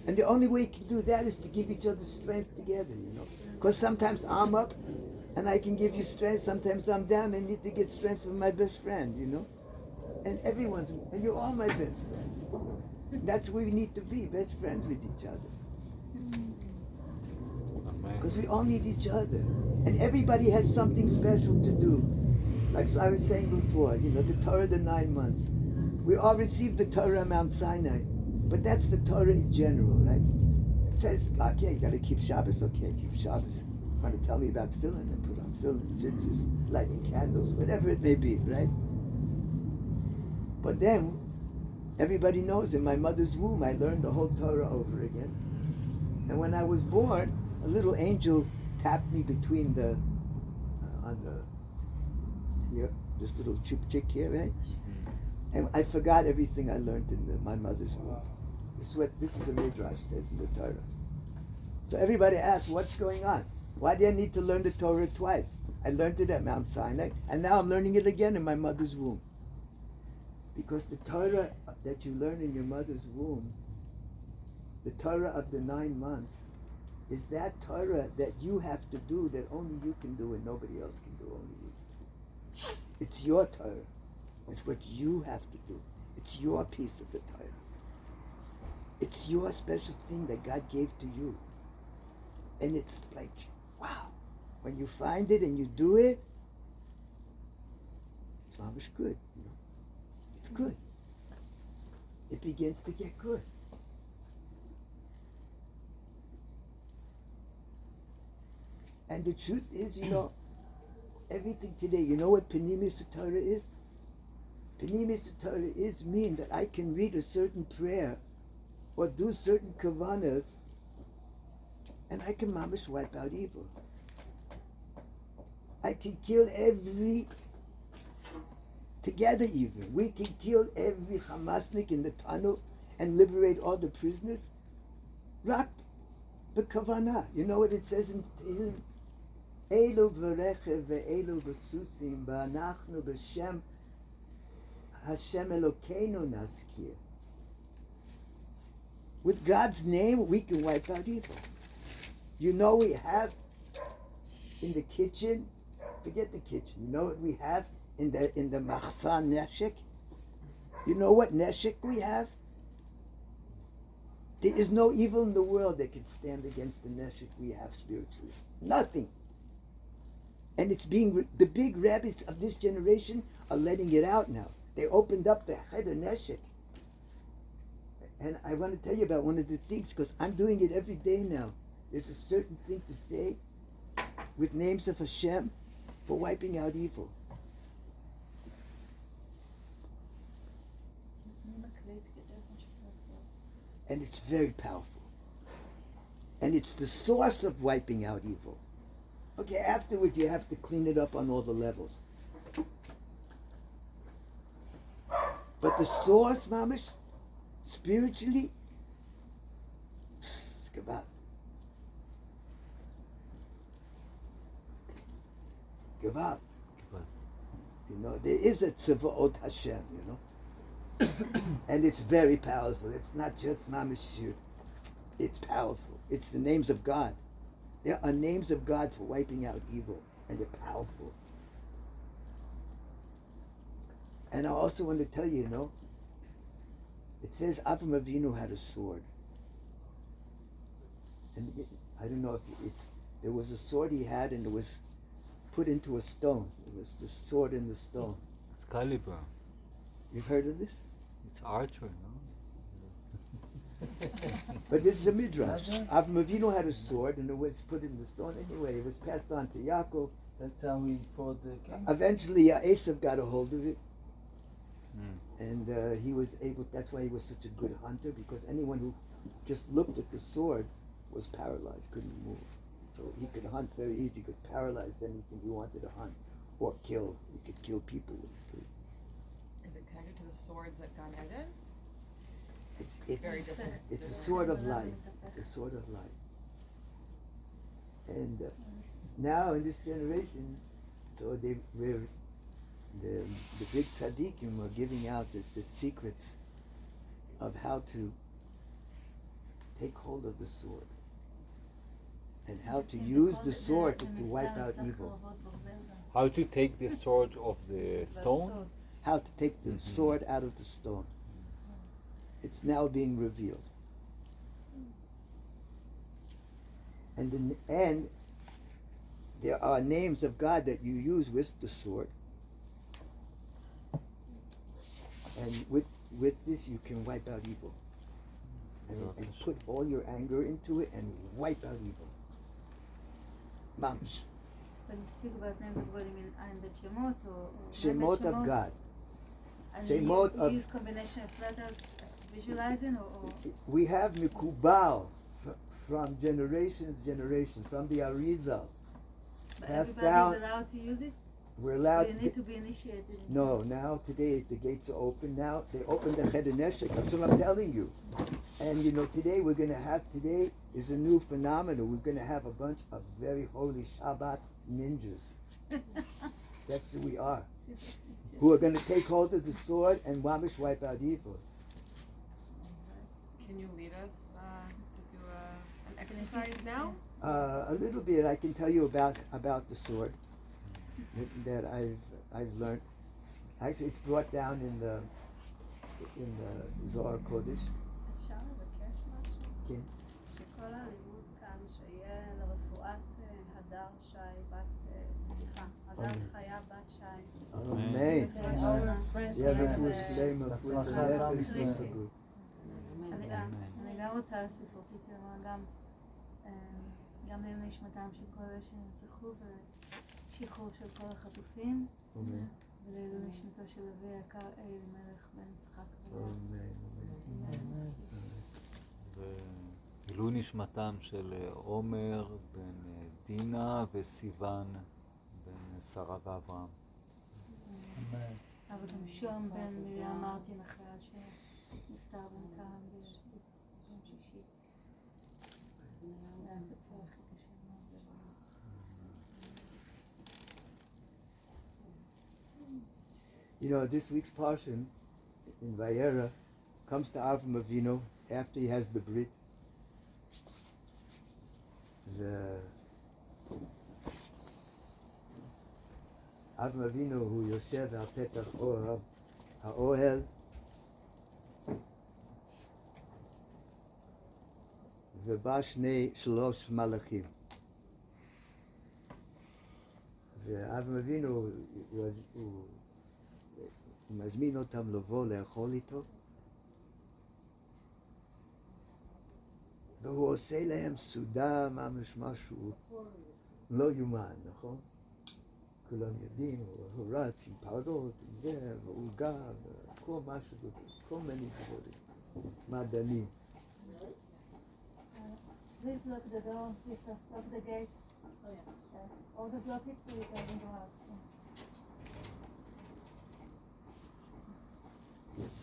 And the only way you can do that is to give each other strength together, Because sometimes I'm up and I can give you strength. Sometimes I'm down and need to get strength from my best friend, And and you're all my best friends. That's where we need to be, best friends with each other. Because we all need each other. And everybody has something special to do. Like I was saying before, the Torah, the 9 months. We all received the Torah on Mount Sinai. But that's the Torah in general, right? It says, okay, you got to keep Shabbos. Okay, keep Shabbos. You want to tell me about tefillin? Then put on tefillin, tzitzis, lighting candles, whatever it may be, right? But then, everybody knows in my mother's womb, I learned the whole Torah over again. And when I was born, a little angel tapped me between the here, this little chupchik here, right? And I forgot everything I learned in my mother's womb. This is a midrash, says in the Torah. So everybody asks, what's going on? Why do I need to learn the Torah twice? I learned it at Mount Sinai, and now I'm learning it again in my mother's womb. Because the Torah that you learn in your mother's womb, the Torah of the 9 months, is that Torah that you have to do, that only you can do and nobody else can do, only you. It's your Torah. It's what you have to do. It's your piece of the Torah. It's your special thing that God gave to you. And it's like, wow. When you find it and you do it, it's almost good. You know? It's good. It begins to get good. And the truth is, you know, everything today, you know what Panimis Torah is? Panimis Torah is mean that I can read a certain prayer or do certain kavanas and I can mamish wipe out evil. I can kill every, together even, we can kill every Hamasnik in the tunnel and liberate all the prisoners. Rak b'kavana. You know what it says in Tehillim? Elu v'rechev ve'elu b'susim ba'anachnu b'shem Hashem Elokeinu naskir. With God's name, we can wipe out evil. You know we have in the kitchen, forget the kitchen, you know what we have in the machsan neshek? You know what neshek we have? There is no evil in the world that can stand against the neshek we have spiritually. Nothing. And it's being, the big rabbis of this generation are letting it out now. They opened up the cheder neshek. And I want to tell you about one of the things, because I'm doing it every day now. There's a certain thing to say with names of Hashem for wiping out evil. And it's very powerful. And it's the source of wiping out evil. Okay, afterwards you have to clean it up on all the levels. But the source, mamish, spiritually, Shabbat. Gewalt. You know, there is a Tzavaot Hashem, you know. And it's very powerful. It's not just mamish, it's powerful. It's the names of God. There are names of God for wiping out evil, and they're powerful. And I also want to tell you, you know, it says Avraham Avinu had a sword. And I don't know if there was a sword he had and it was put into a stone. It was the sword in the stone. Excalibur. You've heard of this? It's archer, no? But this is a midrash. Avraham Avinu had a sword and it was put in the stone. Anyway, it was passed on to Yaakov. That's how we fought the king. Eventually, Esav got a hold of it. And he was able, that's why he was such a good hunter, because anyone who just looked at the sword was paralyzed, couldn't move. So he could hunt very easy, could paralyze anything he wanted to hunt or kill. He could kill people with it too. Is it connected to the swords that Gan Eden? Very It's different. it's a sword of light. It's a sword of light. And now in this generation, so the big tzaddikim were giving out the secrets of how to take hold of the sword and how to use the sword to wipe out evil. How to take the sword of the stone? How to take the sword out of the stone. It's now being revealed. And in the end, there are names of God that you use with the sword. And with this you can wipe out evil. And put all your anger into it and wipe out evil. Mamish. When you speak about names of God, you mean Ayin Bet Shemot or Shemot of God. And Shemot you of- use combination of letters visualizing or We have Mikubal from generations, from the Arizal. but Passed everybody down. is allowed to use it? we're So allowed. you need to be initiated. No, now today the gates are open. Now they opened the Cheder Neshek. That's what I'm telling you. And you know, today we're going to have. Today is a new phenomenon. We're going to have a bunch of very holy Shabbat ninjas. That's who we are. Who are going to take hold of the sword and wamish wipe out evil. Can you lead us to do an exercise now? A little bit. I can tell you about the sword that I've learned. Actually, it's brought down in the Zohar Kodesh. אפשר לבקש משהו? כן. שכל הלימוד כאן שיהיה לרפואת הדר שי בת, סליחה, הדר חיה בת שי. Amen. Yeah, Yeah, רפואה שלמה, רפואה הצלחת שלמה, עם רפואה ישראל. שלמה. אני גם רוצה להוסיף, רציתי לומר גם לנשמתם של כל אלה שנרצחו ושחרור של כל החטופים אמן. ולעילוי נשמתו של אבי היקר אלימלך בן יצחק. אמן. ועילוי נשמתם של עומר בן דינה וסיוון בן שרה ואברהם. אמן. אבל גם שום בן מרים מרטין החייל שנפטר בן כרם ביום שישי. זה היה פצוע הכי קשה מאוד. You know, this week's portion in Vayera comes to Avram Avinu after he has the Brit. אברהם אבינו הוא יושב על פתח האוהל ובא שלוש מלאכים. ואברהם אבינו הוא מזמין אותם לבוא לאכול איתו, והוא עושה להם סעודה, ממש משהו לא יאומן, נכון? כולם יודעים, הוא רץ עם פרות, עם זה, ועוגה, וכל משהו, כל מיני דברים, מעדנים. Please lock the door, Lisa. Lock the gate. Oh yeah. Always lock it so you can go out.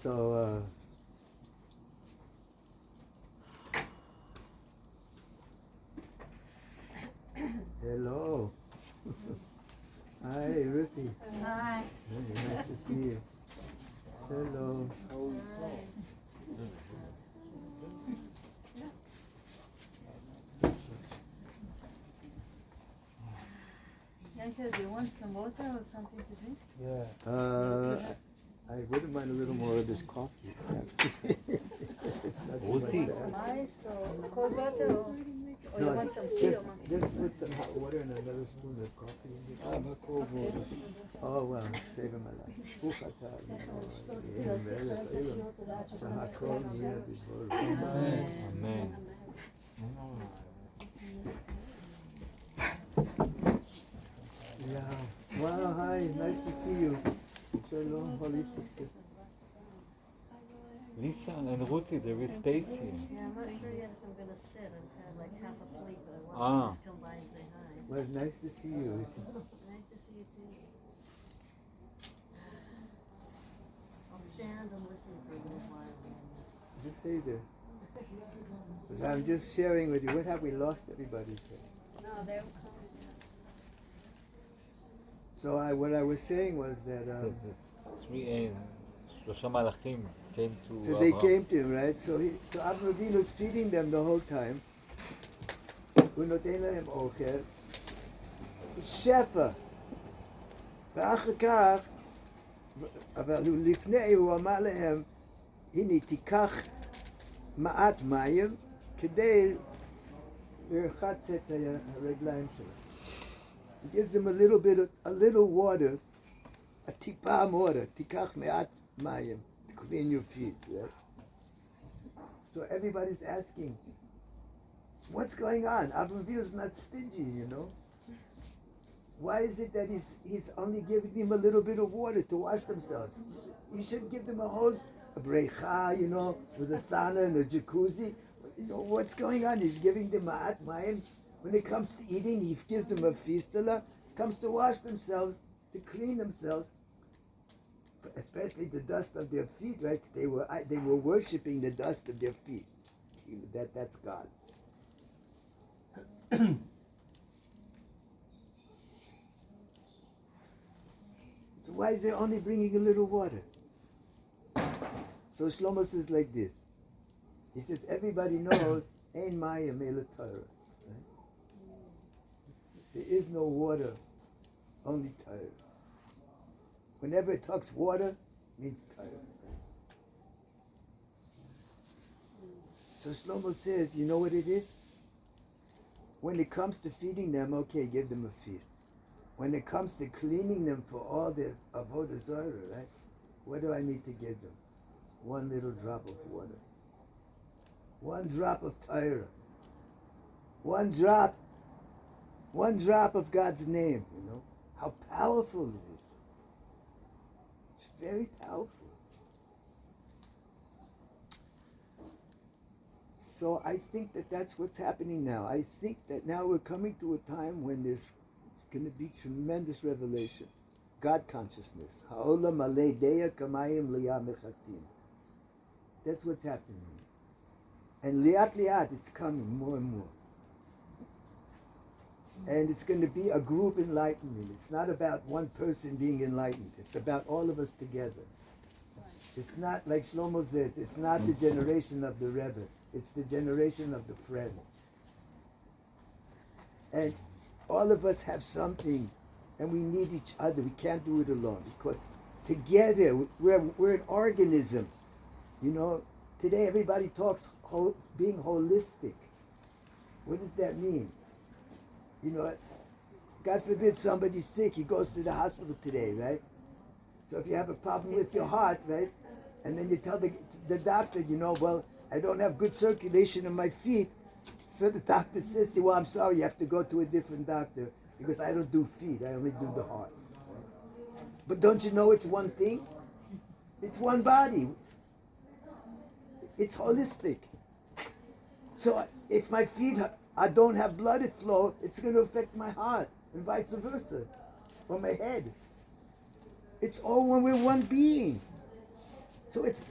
So, hello. Hi, Ruthie. Hi. Nice to see you. Hello. Ya'nkel, do you want some water or something to drink? Yeah. I wouldn't mind a little more of this coffee. It's not too much Ruthie. bad. Ice or cold water or you No, want some tea or something? just put some hot water and another spoon of coffee in it. Oh well, saving my life. שהכל נהיה בזבוז. אמן. Yeah. Wow, hi, nice to see you. Shalom, holy sister. Lisa and Ruthie, there is space here. Yeah, I'm not sure yet if I'm gonna sit. I'm kind of like half asleep, but I Ah. want to just come by and say hi. Well, nice to see you. Nice to see you too. I'll stand and listen for a little while. Just stay there. 'Cause I'm just sharing with you. What have we lost everybody for? No, they'll come. So what I was saying was that שלושה מלאכים came to so they our came house. to him, right? So Avraham Avinu is feeding them the whole time. הוא נותן להם אוכל, שפע. ואחר כך, אבל לפני הוא אמר להם, הנה תיקח מעט מים כדי לרחץ את הרגליים שלהם. He gives them a little water, a טיפה water, תיקח מעט מים, to clean your feet, right? So everybody's asking, what's going on? Avraham Avinu is not stingy, you know. Why is it that he's only giving them a little bit of water to wash themselves? He should give them a whole breicha, you know, with a sauna and a jacuzzi. You know, what's going on? He's giving them ma'at mayim. When it comes to eating, he gives them a fistula. Comes to wash themselves, to clean themselves, especially the dust of their feet, right? They were worshiping the dust of their feet. That's God. So why is they only bringing a little water? So Shlomo says like this. He says, everybody knows, Ein mayim ela Torah. Right? There is no water, only Torah. Whenever it talks water, it means Torah. So Shlomo says, you know what it is? When it comes to feeding them, okay, give them a feast. When it comes to cleaning them for all their avodah zarah, right? What do I need to give them? One little drop of water. One drop of Torah. One drop of God's name, you know? How powerful it is. It's very powerful. So I think that that's what's happening now. I think that now we're coming to a time when there's going to be tremendous revelation. God consciousness. Ha'olam alei deya kamayim liyah mechasim. That's what's happening. And liat liat, it's coming more and more. And it's going to be a group enlightenment. It's not about one person being enlightened. It's about all of us together. It's not, like Shlomo says, it's not the generation of the Rebbe. It's the generation of the friend. And all of us have something, and we need each other. We can't do it alone, because together we're an organism. You know, today everybody talks being holistic. What does that mean? You know, God forbid somebody's sick, he goes to the hospital today, right? So if you have a problem with your heart, right, and then you tell the doctor, you know, well, I don't have good circulation in my feet, so the doctor says to you, well, I'm sorry, you have to go to a different doctor, because I don't do feet, I only do the heart. Right? But don't you know it's one thing? It's one body. It's holistic. So if my feet I don't have blood flow, it's going to affect my heart, and vice versa, or my head. It's all when we're one being. So it's...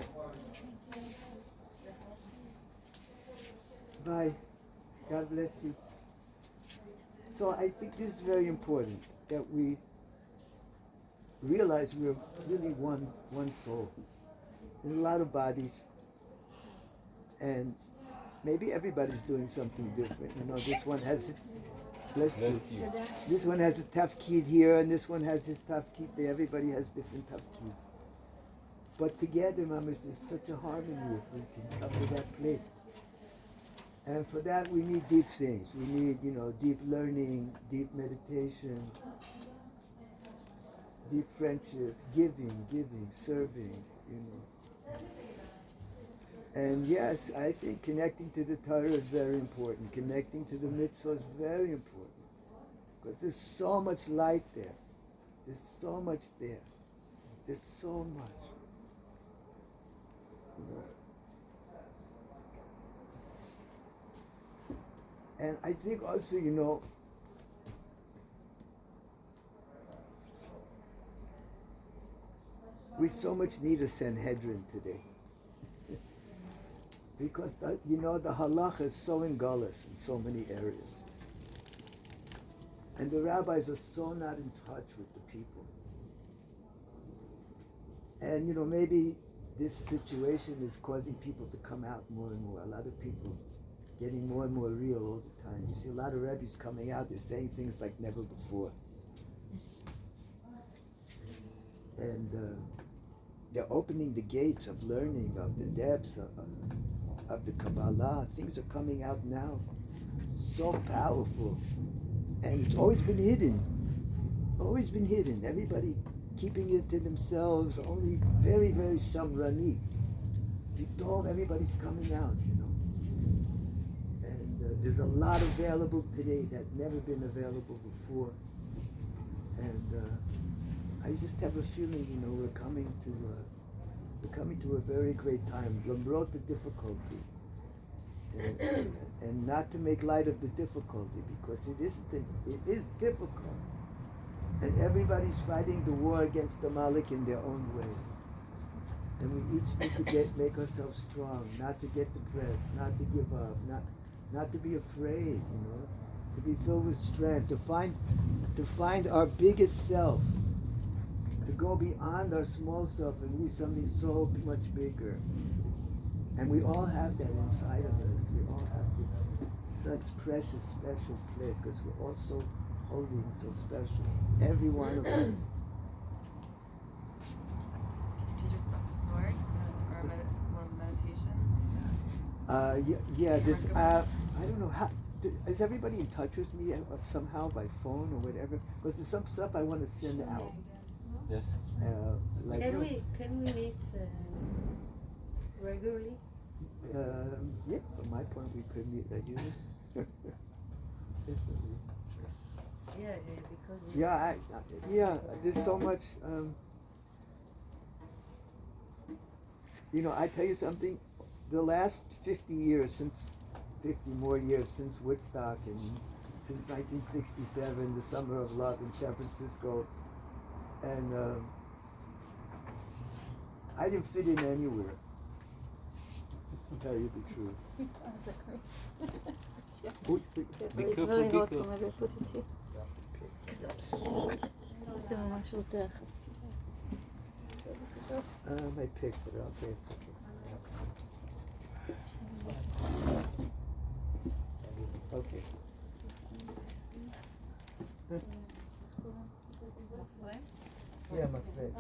Bye. God bless you. So I think this is very important, that we realize we're really one soul in a lot of bodies, and maybe everybody's doing something different. You know, this one has, bless you. This one has a tafkid here, and this one has his tafkid there. Everybody has different tafkid. But together, mamas, there's such a harmony if we can come to that place. And for that, we need deep things. We need, you know, deep learning, deep meditation, deep friendship, giving, serving, you know. And yes, I think connecting to the Torah is very important. Connecting to the mitzvah is very important. Because there's so much light there. There's so much there. There's so much. You know. And I think also, you know, we so much need a Sanhedrin today. Because, you know, the halacha is so engulfed in so many areas. And the rabbis are so not in touch with the people. And, you know, maybe this situation is causing people to come out more and more. A lot of people getting more and more real all the time. You see a lot of rabbis coming out, they're saying things like never before. And they're opening the gates of learning, of the depths, of the Kabbalah. Things are coming out now. So powerful. And it's always been hidden. Always been hidden. Everybody keeping it to themselves, only very, very shamrani. Pidom, everybody's coming out, you know. And there's a lot available today that never been available before. And I just have a feeling, you know, we're coming to a very great time. Lamrot the difficulty. And not to make light of the difficulty, because it is difficult. And everybody's fighting the war against the Malik in their own way. And we each need to make ourselves strong, not to get depressed, not to give up, not to be afraid, you know, to be filled with strength, to find our biggest self, to go beyond our small self and be something so much bigger. And we all have that inside of us. We all have this such precious, special place because we're all so holy and so special. Every one of us. Can you teach us about the sword or more meditations? Yeah, this. I don't know how. Is everybody in touch with me somehow by phone or whatever? Because there's some stuff I want to send out. Yes. Like, Can we meet regularly? yeah, from my point, we could meet regularly. Definitely. Yeah, because Yeah, there's so much. You know, I tell you something. The last 50 years, since 50 more years since Woodstock and since 1967, the Summer of Love in San Francisco, and I didn't fit in anywhere. To tell you the truth. He sounds like me. Who- Be It's careful, very be hot, so careful. maybe I put it here. זה ממש רותח, אז תראה. my pick, but okay, it's okay. Okay. Yeah, my friend.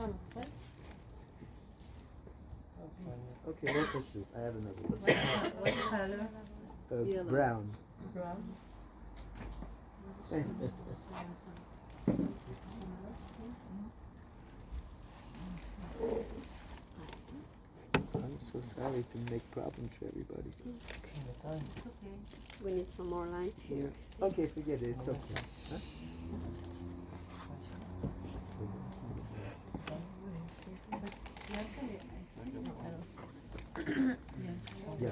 Okay, local soup. I have another one. what color? Brown. Brown. I'm so sorry to make problems for everybody. It's okay. We need some more light here. Okay, forget it. It's okay. Huh? Yeah.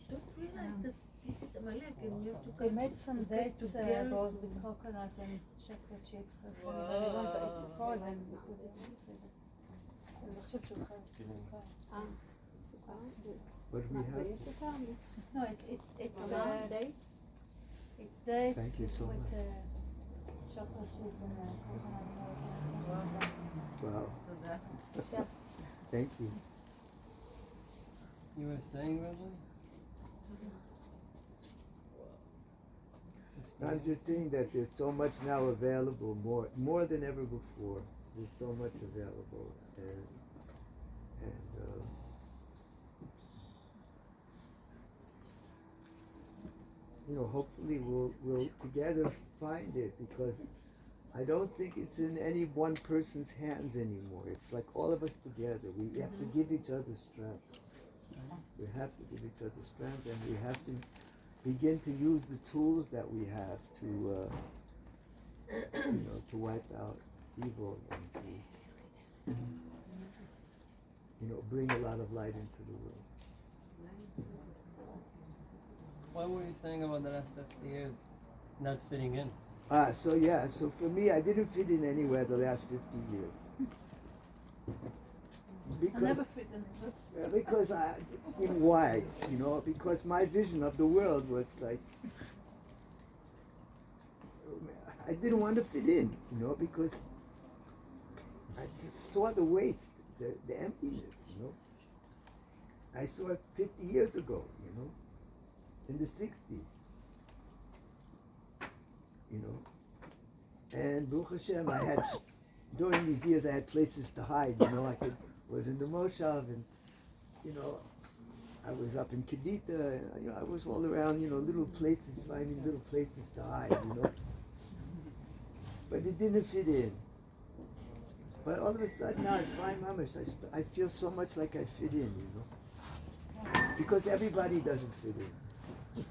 Don't realize that this is Amalek and you have to We made some Okay, dates together. balls with coconut and chocolate chips. If anybody wants, but it's frozen. We put it in the freezer. אני חושבת שהוא חייב סוכר. סוכר? What do we have? No, it's dates Thank you so with much. chocolate chips and coconut milk and stuff. Wow. Yeah. Thank you. You were saying, Rabbi? I'm just saying that there's so much now available, more than ever before. There's so much available, and you know, hopefully we'll together find it, because I don't think it's in any one person's hands anymore. It's like all of us together. We have to give each other strength. We have to give each other strength, and we have to begin to use the tools that we have to, you know, to wipe out evil and to, you know, bring a lot of light into the world. What were you saying about the last 50 years not fitting in? So for me, I didn't fit in anywhere the last 50 years. Because why? You know, because my vision of the world was like, I didn't want to fit in, you know, because I just saw the waste, the emptiness, you know. I saw it 50 years ago, you know, in the 60s, you know. And Baruch Hashem, I had, during these years, I had places to hide, you know. Was in the Moshav, and, you know, I was up in Kedita, and, you know, I was all around, you know, little places, finding little places to hide, you know. But it didn't fit in. But all of a sudden now, I find mamash, I feel so much like I fit in, you know. Because everybody doesn't fit in.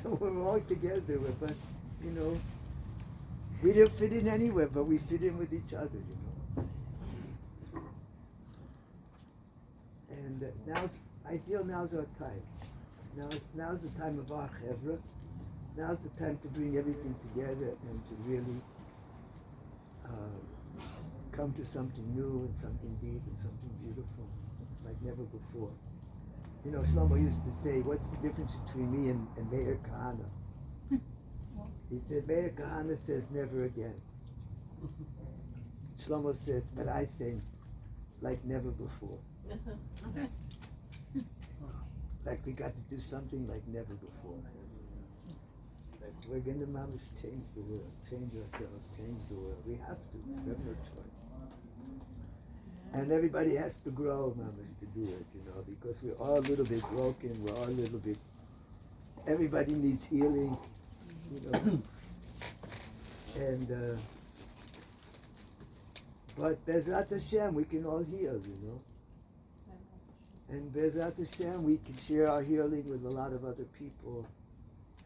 So we're all together, but, you know, we didn't fit in anywhere, but we fit in with each other, you know. And I feel now's our time. Now's the time of our chevra. Now's the time to bring everything together and to really come to something new and something deep and something beautiful like never before. You know, Shlomo used to say, what's the difference between me and Meir Kahana? He said, Meir Kahana says never again. Shlomo says, but I say like never before. Like we got to do something like never before. Like we're going to mamish change the world, change ourselves, change the world. We have to. We have no choice. And everybody has to grow, mamish, to do it, you know, because we're all a little bit broken. We're all a little bit. Everybody needs healing, you know. And but Bezrat Hashem, we can all heal, you know. And Bezrat Hashem, we can share our healing with a lot of other people.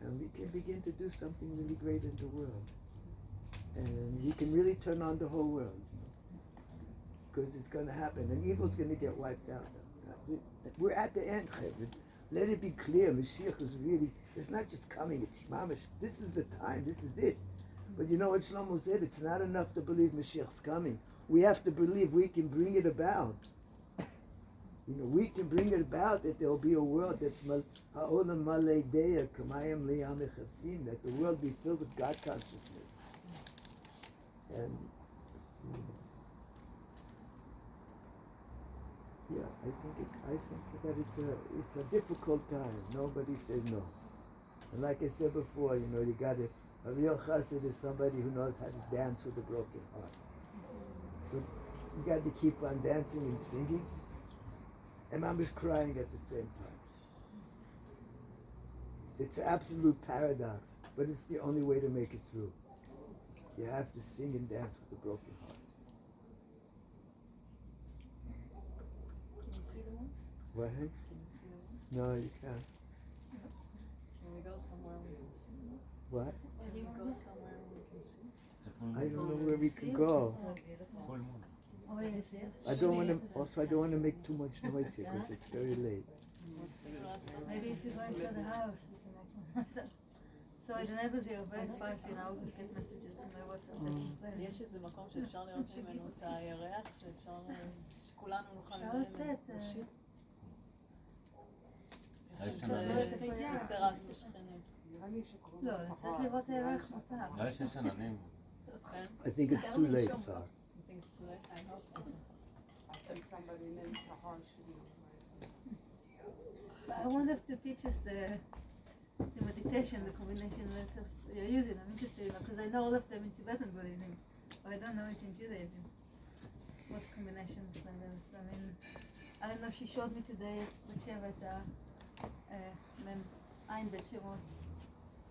And we can begin to do something really great in the world. And we can really turn on the whole world, you know. Because it's going to happen. And evil's going to get wiped out. We're at the end, Cheved. Let it be clear, Mashiach is really, it's not just coming, it's mamish. This is the time, this is it. But you know what Shlomo said? It's not enough to believe Mashiach's coming. We have to believe we can bring it about. You know, we can bring it about that there will be a world that's ha'olam malei deya kamayim liyam echasim, that the world be filled with God consciousness. And yeah, I think that it's a difficult time. Nobody says no. And like I said before, you know, you got a real chassid is somebody who knows how to dance with a broken heart. So you got to keep on dancing and singing. And mom is crying at the same time. It's an absolute paradox, but it's the only way to make it through. You have to sing and dance with a broken heart. Can you see the one? What? Can you see the one? No, you can't. Can we go somewhere we can see? What? Can you go somewhere we can see? I don't know where we can go. Oh, yes, yes. I don't want to make too much noise here because it's very late. Maybe if you go inside the house, we can make more noise. So the neighbors here are very fussy, and I always get messages on my WhatsApp. יש איזה מקום שאפשר לראות ממנו את הירח, שאפשר, שכולנו נוכל אפשר לצאת. זה עושה רעש לשכנים. לא, לצאת לראות הירח מותר. I think it's too late, sorry. You think it's too late? I hope so. I think somebody named Sahar should be. But I want us to teach us the meditation, the combination letters you're using. I'm interested in it because I know all of them in Tibetan Buddhism, but I don't know it in Judaism. What combination of letters? I mean, I don't know, she showed me today בצ'בה את עין בית שמות,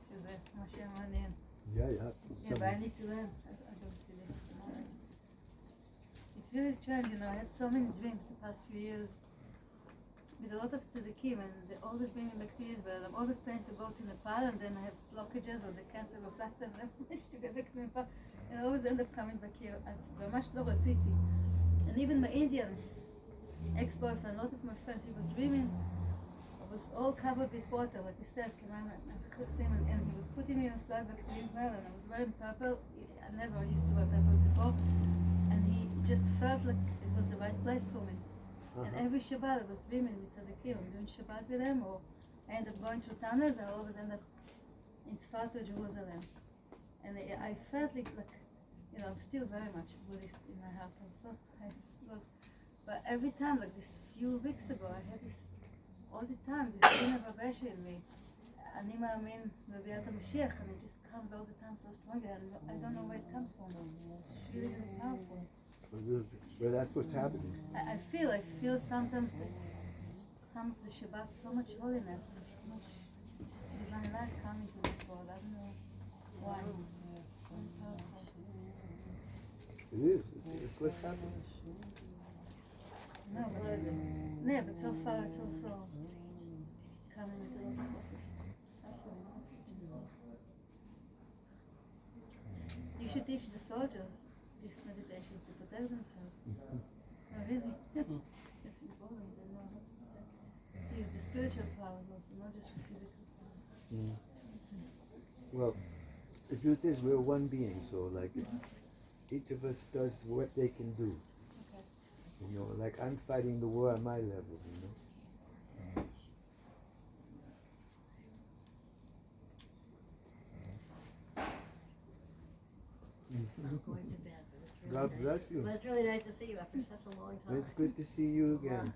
שזה משהו מעניין. Yeah. Yeah, but I need to learn. I don't really have the knowledge. It's really strange, you know, I had so many dreams the past few years with a lot of tzaddikim, and they always bring me back to Israel. I'm always planning to go to Nepal, and then I have blockages or the cancer reflects, and I managed to get back to Nepal, and I always end up coming back here. ממש לא רציתי. And even my Indian ex-boyfriend, a lot of my friends, he was dreaming, I was all covered with water, like we said, and he was putting me on a flight back to Israel, and I was wearing purple. I never used to wear purple before, and he just felt like it was the right place for me. And every Shabbat I was dreaming with tzaddikim. I'm doing Shabbat with them, or I end up going through tunnels. I always end up in Tzfat or Jerusalem. And I felt like, you know, I'm still very much Buddhist in my heart also. But every time, like this few weeks ago, I had this, all the time, this inner vibration in me. אני מאמין בביאת המשיח, and it just comes all the time so strongly. I don't know where it comes from. It's really, really powerful. Well, that's what's happening. I feel sometimes that some of the Shabbat, so much holiness and so much divine light coming to this world. I don't know why. Very powerful. It is. It's what's happening. No, but so far it's also coming with a lot of forces. Suffering. You should teach the soldiers these meditations to protect themselves. Oh, really? It's important. They know how to spiritual powers also, not just the physical powers. Well, the truth is we're one being, so like each of us does what they can do. Okay. You know, like I'm fighting the war on my level, you know. I'm going to bed, but it's really God nice. bless you. But it's really nice to see you after such a long time. It's good to see you again.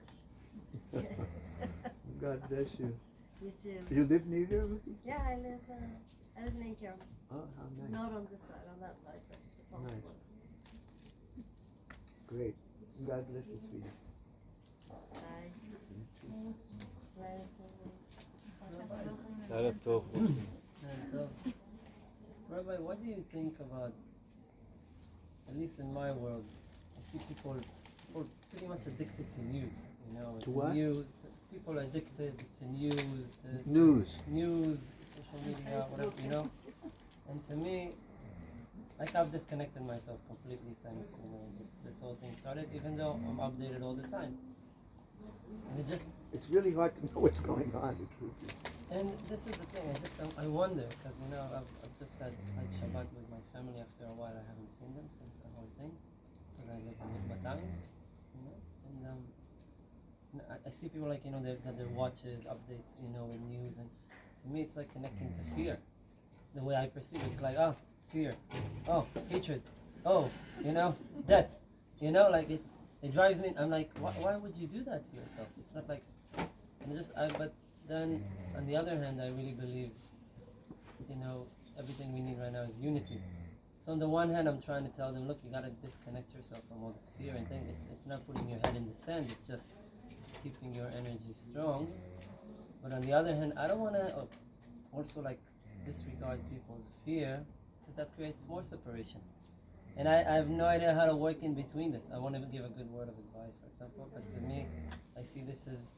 God bless you. You too. You live near here, Ruthie? Yeah, I live in Nankara. Oh, how nice. Not on this side, on that side, but it's all Nice. close. Great. God bless you, sweetie. Bye. לילה טוב. And, Rabbi, what do you think about, at least in my world, I see people pretty much addicted to news, you know. To what? News, people are addicted to news, news, social media, whatever, you know. And to me, like I've disconnected myself completely since, you know, this whole thing started, even though I'm updated all the time. And it just, It's really hard to know what's going on, the truth is. and this is the thing, I wonder, because, you know, I've just had like Shabbat with my family after a while. I haven't seen them since the whole thing, because I live in Batang, you know, and I see people like, you know, that their watches, updates, you know, with news, and to me it's like connecting to fear. The way I perceive it, it's like, oh, fear, oh, hatred, oh, you know, death, you know, like it drives me, I'm like, why would you do that to yourself? It's not like, but then on the other hand, I really believe, you know, everything we need right now is unity. So on the one hand, I'm trying to tell them, look, you gotta disconnect yourself from all this fear and think. It's not putting your head in the sand, it's just keeping your energy strong. But on the other hand, I don't wanna also like disregard people's fear, because that creates more separation. And I have no idea how to work in between this. I want to give a good word of advice, for example, but to me, I see this as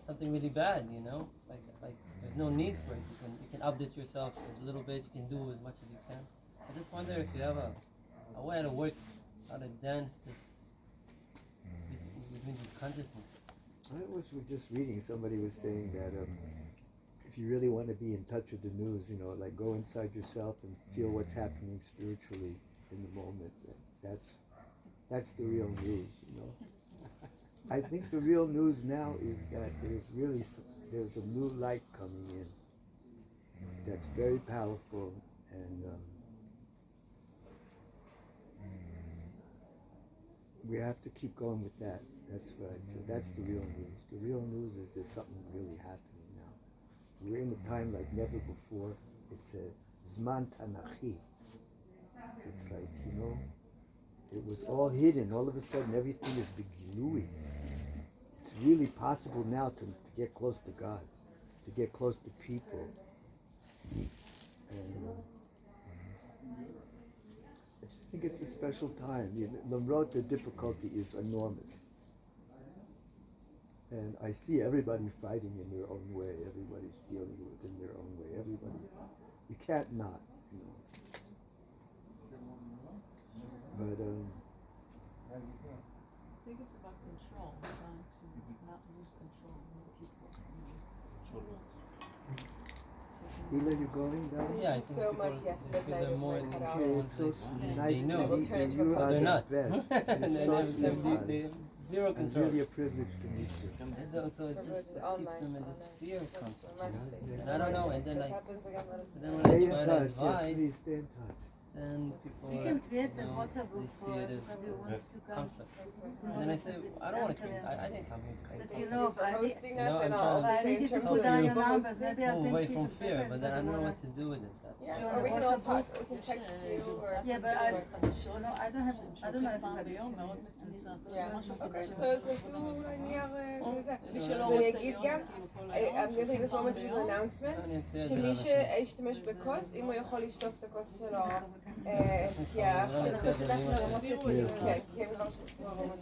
something really bad, you know? Like there's no need for it. You can update yourself a little bit, you can do as much as you can. I just wonder if you have a way to work, how to dance this between these consciousnesses. I was just reading, somebody was saying that if you really want to be in touch with the news, you know, like go inside yourself and feel what's happening spiritually in the moment. That's the real news, you know. I think the real news now is that there's a new light coming in that's very powerful, and we have to keep going with that. That's what I feel. That's the real news. The real news is there's something really happening now. We're in a time like never before. It's a Zman Tanachi. It's like, you know, it was all hidden. All of a sudden, everything is begilui. It's really possible now to get close to God, to get close to people. And I just think it's a special time. Lamrot, the difficulty is enormous. And I see everybody fighting in their own way. Everybody's dealing with it in their own way. Everybody. You can't not, you know. But I think it's about control, trying to not lose control, keep Hila, you going down? Yeah, I Thank you think so people, much. Yes, they but feel I they're just more in wanna cut out. control It's once so they nice to know. I will meet turn you. into a You are puppet. They're the not. best. And You're then so they sweet. zero I'm control. really a privilege to meet you. And so it just keeps them in this fear concept. Yeah. And I don't know, and then like, then when Stay I in try to touch. Yeah, advise, please stay in touch. then people We are, can create you a know, WhatsApp they group see for it as everybody who wants to come. conflict. And then I say, I don't want to create, I didn't come here to create But conflict. you know, for hosting No, us, I'm and I'll trying also to- I say need in you to terms put of down you your numbers. hosting, Maybe I'll Move ping away piece from of fear, paper. but then I don't know wanna- what to do with it. yeah, Join or we the can all WhatsApp talk. group. We can text you or Yeah, but I don't know. I don't know if everybody ביום can. מאוד מתומצת. Yeah. משהו Okay, כדי so שבסוף תעשו אולי נייר וזה. מי שלא ואני רוצה אגיד להיות גם, כאילו כל היום, I'm gonna take this moment as ביום. an announcement, אני אציע את זה שמי לאנשים. שישתמש בכוס, אם הוא יכול לשטוף את הכוס שלו, כי אני אנחנו שטפנו למרות שתהיו, כן, כי הם כבר שטפנו למרות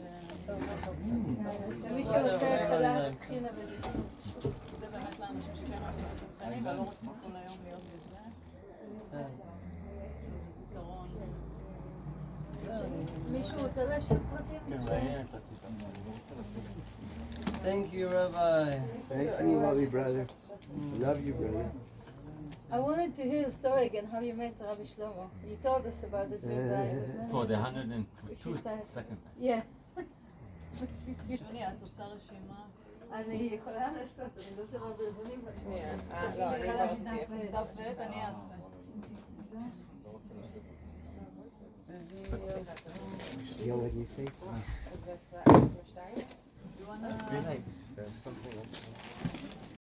ומי שרוצה חלה, התחילה זה באמת לאנשים שכן רוצים להיות קטנים ולא רוצים כל היום להיות בזה. זה פתרון. מישהו רוצה להשאיר פרטים? Thank you, Rabbi. Nice to meet you, brother. Love you, brother. I wanted to hear a story again, how you met Rabbi Shlomo. You told us about the dream that I was For the 102nd. Yeah. שולי, את עושה רשימה? אני יכולה לעשות, אני לא טובה בארגונים. שנייה, אני לא, אני צריכה לא להביא דף ועט. דף ועט אני אעשה. Yo, what do you say? אז בעצם 2? I feel like there's something else.